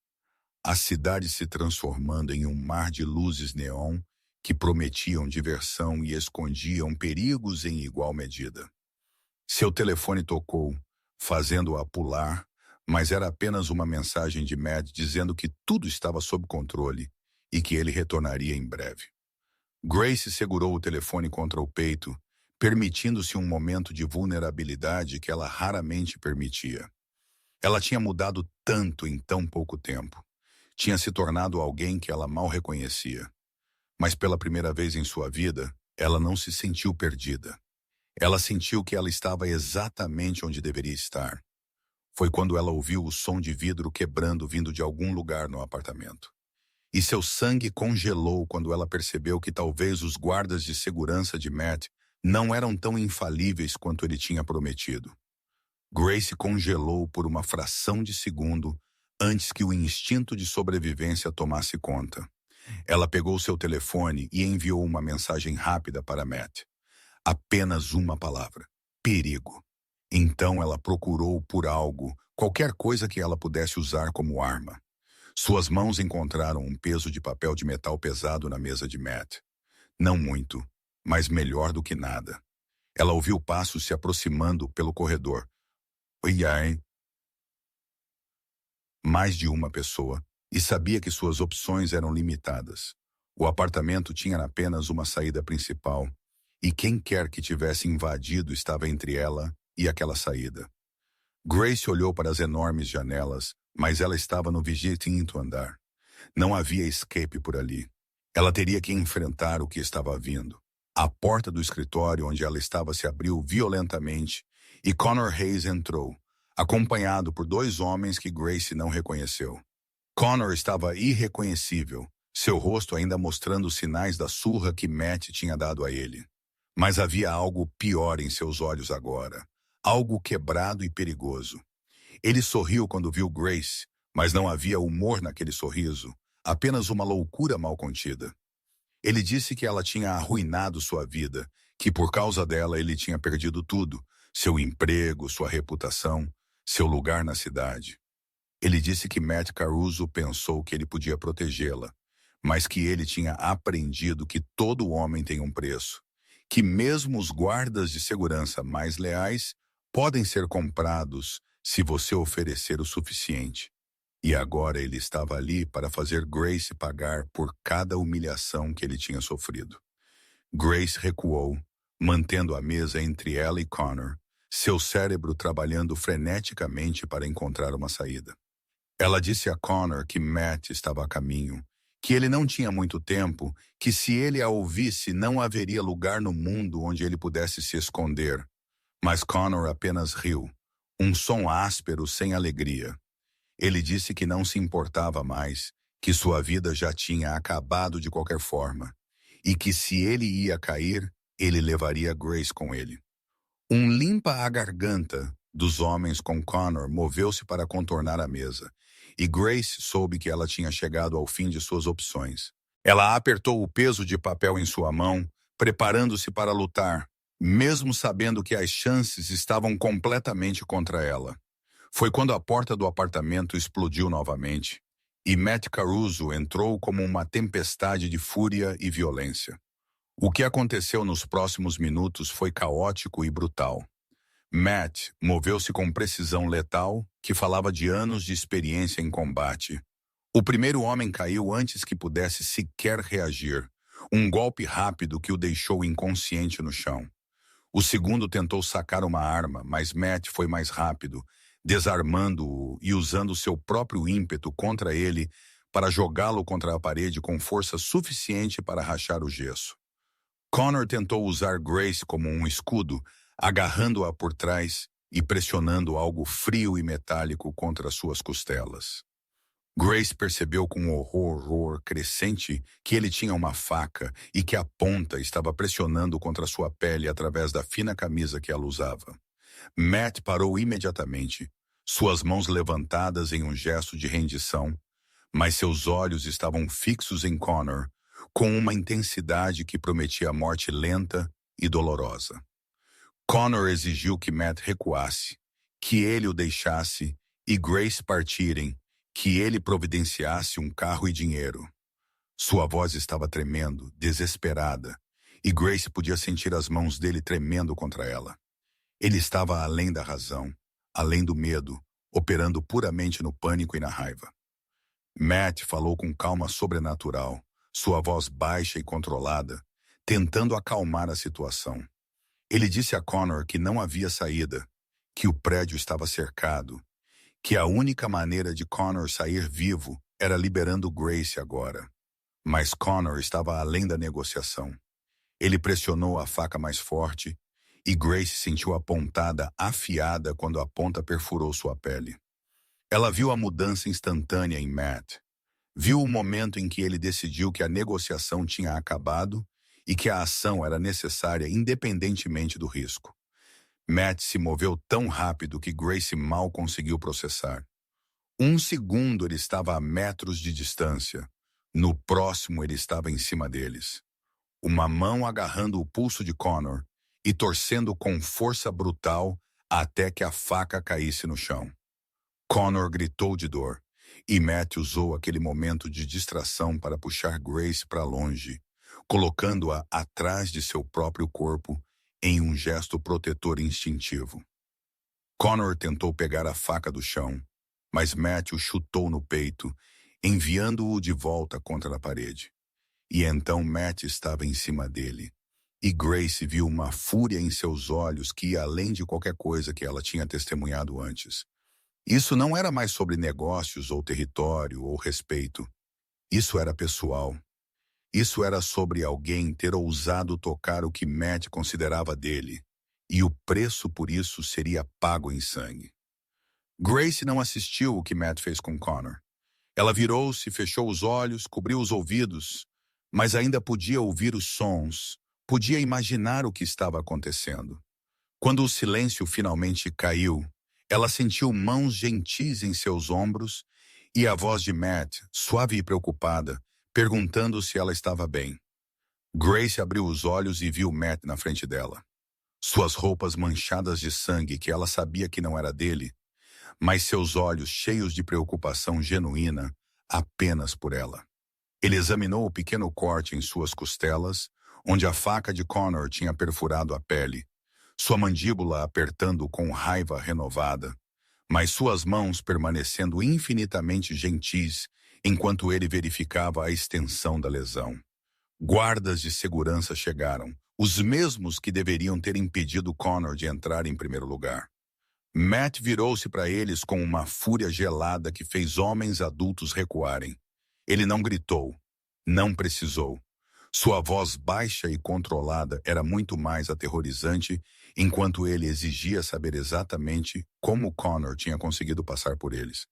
a cidade se transformando em um mar de luzes neon que prometiam diversão e escondiam perigos em igual medida. Seu telefone tocou, fazendo-a pular, mas era apenas uma mensagem de Matt dizendo que tudo estava sob controle e que ele retornaria em breve. Grace segurou o telefone contra o peito, permitindo-se um momento de vulnerabilidade que ela raramente permitia. Ela tinha mudado tanto em tão pouco tempo. Tinha se tornado alguém que ela mal reconhecia. Mas pela primeira vez em sua vida, ela não se sentiu perdida. Ela sentiu que ela estava exatamente onde deveria estar. Foi quando ela ouviu o som de vidro quebrando vindo de algum lugar no apartamento. E seu sangue congelou quando ela percebeu que talvez os guardas de segurança de Matt não eram tão infalíveis quanto ele tinha prometido. Grace congelou por uma fração de segundo antes que o instinto de sobrevivência tomasse conta. Ela pegou seu telefone e enviou uma mensagem rápida para Matt. Apenas uma palavra: perigo. Então ela procurou por algo, qualquer coisa que ela pudesse usar como arma. Suas mãos encontraram um peso de papel de metal pesado na mesa de Matt. Não muito, mas melhor do que nada. Ela ouviu passos se aproximando pelo corredor. Oi, ai. Mais de uma pessoa, e sabia que suas opções eram limitadas. O apartamento tinha apenas uma saída principal, e quem quer que tivesse invadido estava entre ela e aquela saída. Grace olhou para as enormes janelas, mas ela estava no 25º andar. Não havia escape por ali. Ela teria que enfrentar o que estava vindo. A porta do escritório onde ela estava se abriu violentamente e Connor Hayes entrou, acompanhado por 2 homens que Grace não reconheceu. Connor estava irreconhecível, seu rosto ainda mostrando sinais da surra que Matt tinha dado a ele. Mas havia algo pior em seus olhos agora, algo quebrado e perigoso. Ele sorriu quando viu Grace, mas não havia humor naquele sorriso, apenas uma loucura mal contida. Ele disse que ela tinha arruinado sua vida, que por causa dela ele tinha perdido tudo, seu emprego, sua reputação, seu lugar na cidade. Ele disse que Matt Caruso pensou que ele podia protegê-la, mas que ele tinha aprendido que todo homem tem um preço, que mesmo os guardas de segurança mais leais podem ser comprados se você oferecer o suficiente. E agora ele estava ali para fazer Grace pagar por cada humilhação que ele tinha sofrido. Grace recuou, mantendo a mesa entre ela e Connor, seu cérebro trabalhando freneticamente para encontrar uma saída. Ela disse a Connor que Matt estava a caminho, que ele não tinha muito tempo, que se ele a ouvisse não haveria lugar no mundo onde ele pudesse se esconder. Mas Connor apenas riu, um som áspero sem alegria. Ele disse que não se importava mais, que sua vida já tinha acabado de qualquer forma, e que se ele ia cair, ele levaria Grace com ele. Um limpa a garganta dos homens com Connor moveu-se para contornar a mesa, e Grace soube que ela tinha chegado ao fim de suas opções. Ela apertou o peso de papel em sua mão, preparando-se para lutar, mesmo sabendo que as chances estavam completamente contra ela. Foi quando a porta do apartamento explodiu novamente, e Matt Caruso entrou como uma tempestade de fúria e violência. O que aconteceu nos próximos minutos foi caótico e brutal. Matt moveu-se com precisão letal, que falava de anos de experiência em combate. O primeiro homem caiu antes que pudesse sequer reagir, um golpe rápido que o deixou inconsciente no chão. O segundo tentou sacar uma arma, mas Matt foi mais rápido, desarmando-o e usando seu próprio ímpeto contra ele para jogá-lo contra a parede com força suficiente para rachar o gesso. Connor tentou usar Grace como um escudo, agarrando-a por trás e pressionando algo frio e metálico contra suas costelas. Grace percebeu com horror crescente que ele tinha uma faca e que a ponta estava pressionando contra sua pele através da fina camisa que ela usava. Matt parou imediatamente, suas mãos levantadas em um gesto de rendição, mas seus olhos estavam fixos em Connor, com uma intensidade que prometia morte lenta e dolorosa. Connor exigiu que Matt recuasse, que ele o deixasse e Grace partirem, que ele providenciasse um carro e dinheiro. Sua voz estava tremendo, desesperada, e Grace podia sentir as mãos dele tremendo contra ela. Ele estava além da razão, além do medo, operando puramente no pânico e na raiva. Matt falou com calma sobrenatural, sua voz baixa e controlada, tentando acalmar a situação. Ele disse a Connor que não havia saída, que o prédio estava cercado, que a única maneira de Connor sair vivo era liberando Grace agora. Mas Connor estava além da negociação. Ele pressionou a faca mais forte e Grace sentiu a pontada afiada quando a ponta perfurou sua pele. Ela viu a mudança instantânea em Matt. Viu o momento em que ele decidiu que a negociação tinha acabado e que a ação era necessária independentemente do risco. Matt se moveu tão rápido que Grace mal conseguiu processar. Um segundo ele estava a metros de distância. No próximo ele estava em cima deles. Uma mão agarrando o pulso de Connor e torcendo com força brutal até que a faca caísse no chão. Connor gritou de dor, e Matt usou aquele momento de distração para puxar Grace para longe, colocando-a atrás de seu próprio corpo em um gesto protetor instintivo. Connor tentou pegar a faca do chão, mas Matt o chutou no peito, enviando-o de volta contra a parede. E então Matt estava em cima dele, e Grace viu uma fúria em seus olhos que ia além de qualquer coisa que ela tinha testemunhado antes. Isso não era mais sobre negócios ou território ou respeito. Isso era pessoal. Isso era sobre alguém ter ousado tocar o que Matt considerava dele, e o preço por isso seria pago em sangue. Grace não assistiu o que Matt fez com Connor. Ela virou-se, fechou os olhos, cobriu os ouvidos, mas ainda podia ouvir os sons, podia imaginar o que estava acontecendo. Quando o silêncio finalmente caiu, ela sentiu mãos gentis em seus ombros e a voz de Matt, suave e preocupada, perguntando se ela estava bem. Grace abriu os olhos e viu Matt na frente dela. Suas roupas manchadas de sangue, que ela sabia que não era dele, mas seus olhos cheios de preocupação genuína apenas por ela. Ele examinou o pequeno corte em suas costelas, onde a faca de Connor tinha perfurado a pele, sua mandíbula apertando com raiva renovada, mas suas mãos permanecendo infinitamente gentis enquanto ele verificava a extensão da lesão. Guardas de segurança chegaram, os mesmos que deveriam ter impedido Connor de entrar em primeiro lugar. Matt virou-se para eles com uma fúria gelada que fez homens adultos recuarem. Ele não gritou, não precisou. Sua voz baixa e controlada era muito mais aterrorizante, enquanto ele exigia saber exatamente como Connor tinha conseguido passar por eles.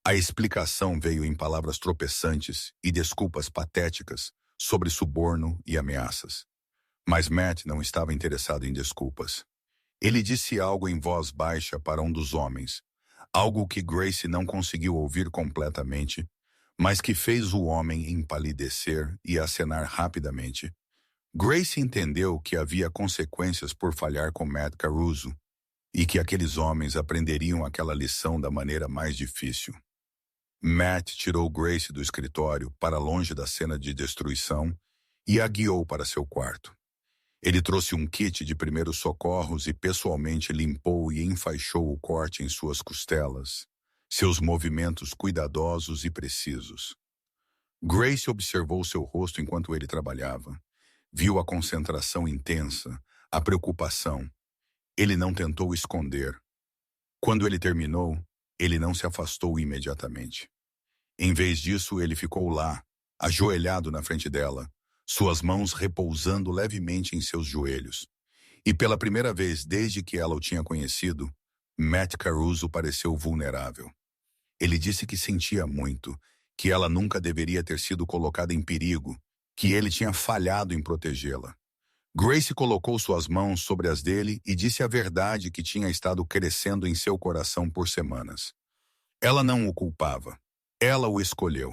A explicação veio em palavras tropeçantes e desculpas patéticas sobre suborno e ameaças. Mas Matt não estava interessado em desculpas. Ele disse algo em voz baixa para um dos homens, algo que Grace não conseguiu ouvir completamente, mas que fez o homem empalidecer e acenar rapidamente. Grace entendeu que havia consequências por falhar com Matt Caruso e que aqueles homens aprenderiam aquela lição da maneira mais difícil. Matt tirou Grace do escritório para longe da cena de destruição e a guiou para seu quarto. Ele trouxe um kit de primeiros socorros e pessoalmente limpou e enfaixou o corte em suas costelas, seus movimentos cuidadosos e precisos. Grace observou seu rosto enquanto ele trabalhava. Viu a concentração intensa, a preocupação. Ele não tentou esconder. Quando ele terminou, ele não se afastou imediatamente. Em vez disso, ele ficou lá, ajoelhado na frente dela, suas mãos repousando levemente em seus joelhos. E pela primeira vez desde que ela o tinha conhecido, Matt Caruso pareceu vulnerável. Ele disse que sentia muito, que ela nunca deveria ter sido colocada em perigo, que ele tinha falhado em protegê-la. Grace colocou suas mãos sobre as dele e disse a verdade que tinha estado crescendo em seu coração por semanas. Ela não o culpava. Ela o escolheu.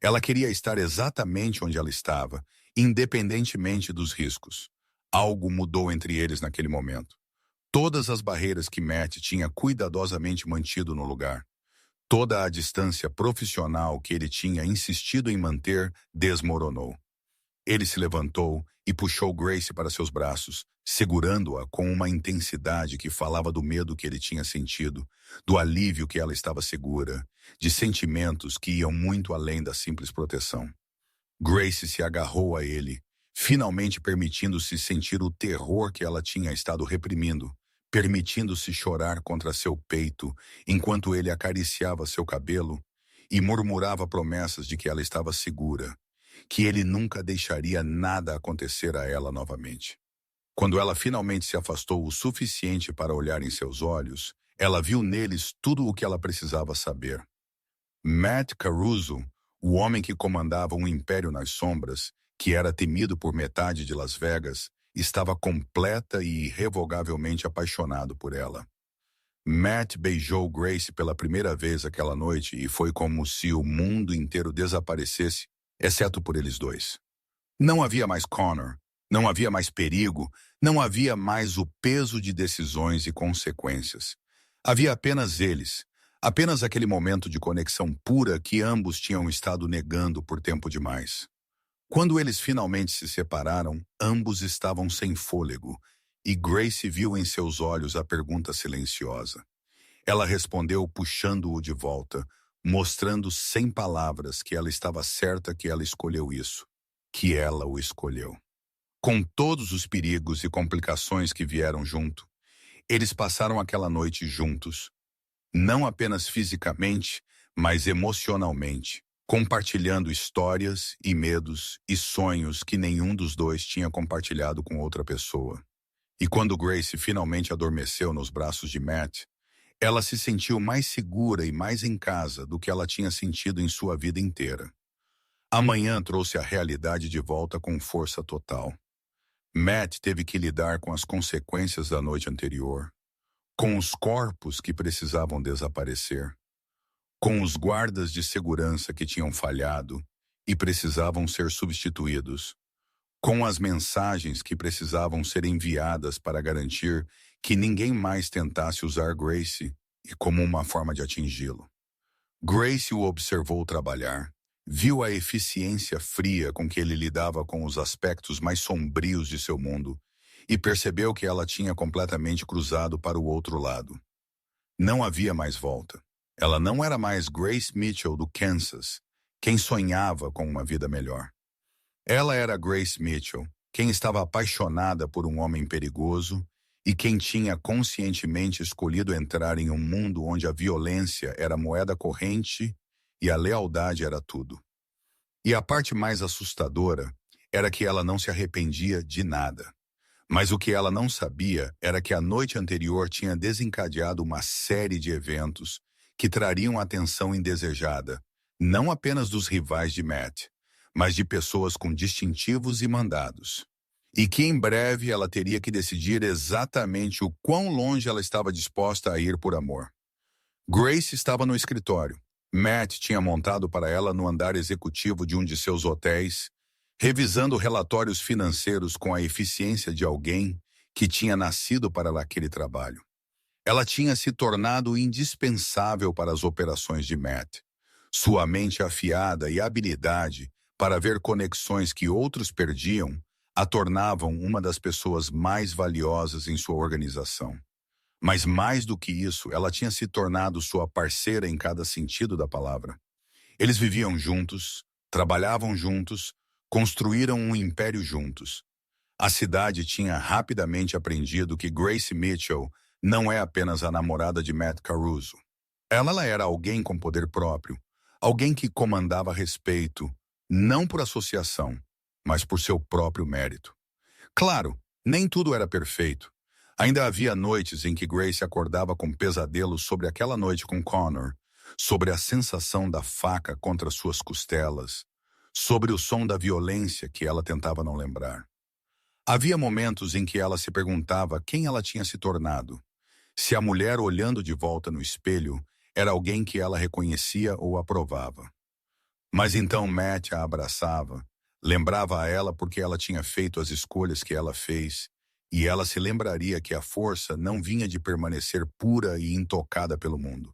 Ela queria estar exatamente onde ela estava, independentemente dos riscos. Algo mudou entre eles naquele momento. Todas as barreiras que Matt tinha cuidadosamente mantido no lugar, toda a distância profissional que ele tinha insistido em manter, desmoronou. Ele se levantou e puxou Grace para seus braços, segurando-a com uma intensidade que falava do medo que ele tinha sentido, do alívio que ela estava segura, de sentimentos que iam muito além da simples proteção. Grace se agarrou a ele, finalmente permitindo-se sentir o terror que ela tinha estado reprimindo, permitindo-se chorar contra seu peito, enquanto ele acariciava seu cabelo e murmurava promessas de que ela estava segura, que ele nunca deixaria nada acontecer a ela novamente. Quando ela finalmente se afastou o suficiente para olhar em seus olhos, ela viu neles tudo o que ela precisava saber. Matt Caruso, o homem que comandava um império nas sombras, que era temido por metade de Las Vegas, estava completa e irrevogavelmente apaixonado por ela. Matt beijou Grace pela primeira vez aquela noite e foi como se o mundo inteiro desaparecesse, exceto por eles dois. Não havia mais Connor, não havia mais perigo, não havia mais o peso de decisões e consequências. Havia apenas eles, apenas aquele momento de conexão pura que ambos tinham estado negando por tempo demais. Quando eles finalmente se separaram, ambos estavam sem fôlego, e Grace viu em seus olhos a pergunta silenciosa. Ela respondeu puxando-o de volta, mostrando sem palavras que ela estava certa que ela escolheu isso, que ela o escolheu. Com todos os perigos e complicações que vieram junto, eles passaram aquela noite juntos, não apenas fisicamente, mas emocionalmente, compartilhando histórias e medos e sonhos que nenhum dos dois tinha compartilhado com outra pessoa. E quando Grace finalmente adormeceu nos braços de Matt, ela se sentiu mais segura e mais em casa do que ela tinha sentido em sua vida inteira. Amanhã trouxe a realidade de volta com força total. Matt teve que lidar com as consequências da noite anterior, com os corpos que precisavam desaparecer, com os guardas de segurança que tinham falhado e precisavam ser substituídos, com as mensagens que precisavam ser enviadas para garantir que ninguém mais tentasse usar Grace e como uma forma de atingi-lo. Grace o observou trabalhar, viu a eficiência fria com que ele lidava com os aspectos mais sombrios de seu mundo e percebeu que ela tinha completamente cruzado para o outro lado. Não havia mais volta. Ela não era mais Grace Mitchell do Kansas, quem sonhava com uma vida melhor. Ela era Grace Mitchell, quem estava apaixonada por um homem perigoso e quem tinha conscientemente escolhido entrar em um mundo onde a violência era moeda corrente e a lealdade era tudo. E a parte mais assustadora era que ela não se arrependia de nada. Mas o que ela não sabia era que a noite anterior tinha desencadeado uma série de eventos que trariam atenção indesejada, não apenas dos rivais de Matt, mas de pessoas com distintivos e mandados. E que em breve ela teria que decidir exatamente o quão longe ela estava disposta a ir por amor. Grace estava no escritório. Matt tinha montado para ela no andar executivo de um de seus hotéis, revisando relatórios financeiros com a eficiência de alguém que tinha nascido para aquele trabalho. Ela tinha se tornado indispensável para as operações de Matt. Sua mente afiada e habilidade para ver conexões que outros perdiam a tornavam uma das pessoas mais valiosas em sua organização. Mas mais do que isso, ela tinha se tornado sua parceira em cada sentido da palavra. Eles viviam juntos, trabalhavam juntos, construíram um império juntos. A cidade tinha rapidamente aprendido que Grace Mitchell não é apenas a namorada de Matt Caruso. Ela era alguém com poder próprio, alguém que comandava respeito, não por associação, mas por seu próprio mérito. Claro, nem tudo era perfeito. Ainda havia noites em que Grace acordava com pesadelos sobre aquela noite com Connor, sobre a sensação da faca contra suas costelas, sobre o som da violência que ela tentava não lembrar. Havia momentos em que ela se perguntava quem ela tinha se tornado, se a mulher olhando de volta no espelho era alguém que ela reconhecia ou aprovava. Mas então Matt a abraçava, lembrava a ela porque ela tinha feito as escolhas que ela fez, e ela se lembraria que a força não vinha de permanecer pura e intocada pelo mundo.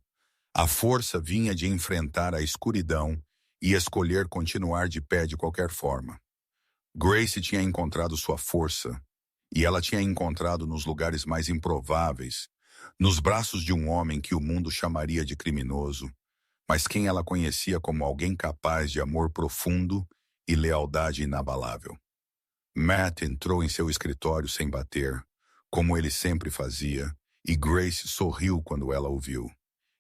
A força vinha de enfrentar a escuridão e escolher continuar de pé de qualquer forma. Grace tinha encontrado sua força, e ela tinha encontrado nos lugares mais improváveis, nos braços de um homem que o mundo chamaria de criminoso, mas quem ela conhecia como alguém capaz de amor profundo e lealdade inabalável. Matt entrou em seu escritório sem bater, como ele sempre fazia, e Grace sorriu quando ela o viu.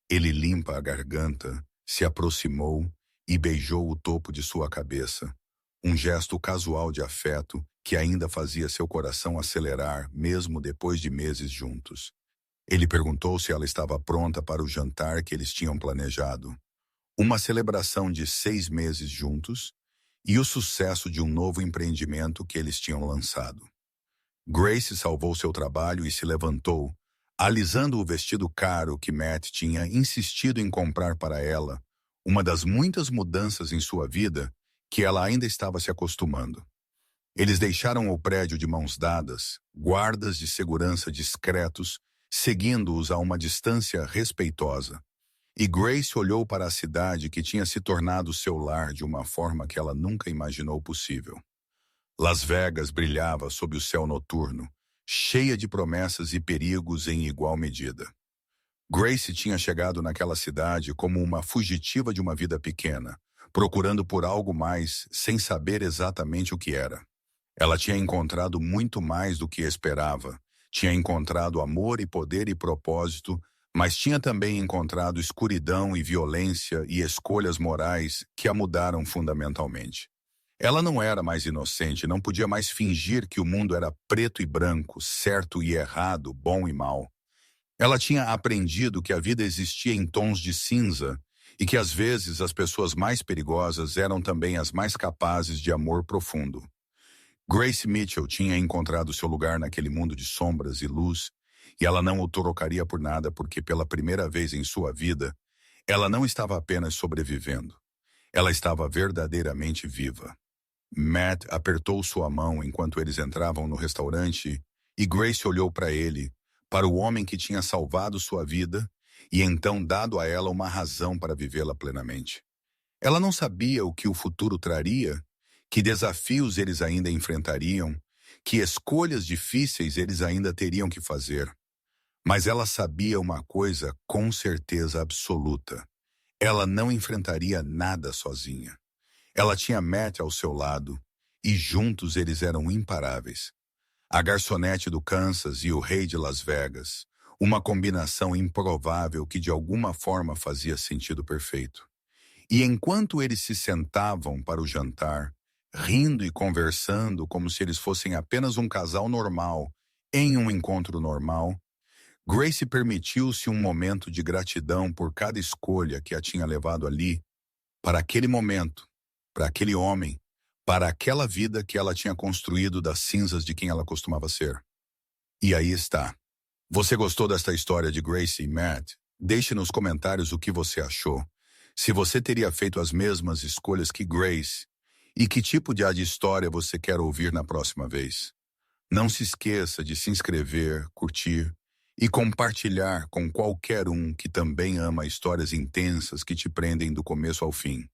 Ele limpa a garganta, se aproximou e beijou o topo de sua cabeça, um gesto casual de afeto que ainda fazia seu coração acelerar mesmo depois de meses juntos. Ele perguntou se ela estava pronta para o jantar que eles tinham planejado. Uma celebração de 6 meses juntos, e o sucesso de um novo empreendimento que eles tinham lançado. Grace salvou seu trabalho e se levantou, alisando o vestido caro que Matt tinha insistido em comprar para ela, uma das muitas mudanças em sua vida que ela ainda estava se acostumando. Eles deixaram o prédio de mãos dadas, guardas de segurança discretos, seguindo-os a uma distância respeitosa. E Grace olhou para a cidade que tinha se tornado seu lar de uma forma que ela nunca imaginou possível. Las Vegas brilhava sob o céu noturno, cheia de promessas e perigos em igual medida. Grace tinha chegado naquela cidade como uma fugitiva de uma vida pequena, procurando por algo mais sem saber exatamente o que era. Ela tinha encontrado muito mais do que esperava. Tinha encontrado amor e poder e propósito, mas tinha também encontrado escuridão e violência e escolhas morais que a mudaram fundamentalmente. Ela não era mais inocente, não podia mais fingir que o mundo era preto e branco, certo e errado, bom e mal. Ela tinha aprendido que a vida existia em tons de cinza e que às vezes as pessoas mais perigosas eram também as mais capazes de amor profundo. Grace Mitchell tinha encontrado seu lugar naquele mundo de sombras e luz, e ela não o trocaria por nada porque pela primeira vez em sua vida, ela não estava apenas sobrevivendo. Ela estava verdadeiramente viva. Matt apertou sua mão enquanto eles entravam no restaurante e Grace olhou para ele, para o homem que tinha salvado sua vida e então dado a ela uma razão para vivê-la plenamente. Ela não sabia o que o futuro traria, que desafios eles ainda enfrentariam, que escolhas difíceis eles ainda teriam que fazer. Mas ela sabia uma coisa com certeza absoluta. Ela não enfrentaria nada sozinha. Ela tinha Matt ao seu lado, e juntos eles eram imparáveis. A garçonete do Kansas e o rei de Las Vegas, uma combinação improvável que de alguma forma fazia sentido perfeito. E enquanto eles se sentavam para o jantar, rindo e conversando como se eles fossem apenas um casal normal, em um encontro normal, Grace permitiu-se um momento de gratidão por cada escolha que a tinha levado ali, para aquele momento, para aquele homem, para aquela vida que ela tinha construído das cinzas de quem ela costumava ser. E aí está. Você gostou desta história de Grace e Matt? Deixe nos comentários o que você achou. Se você teria feito as mesmas escolhas que Grace, e que tipo de história você quer ouvir na próxima vez. Não se esqueça de se inscrever, curtir e compartilhar com qualquer um que também ama histórias intensas que te prendem do começo ao fim.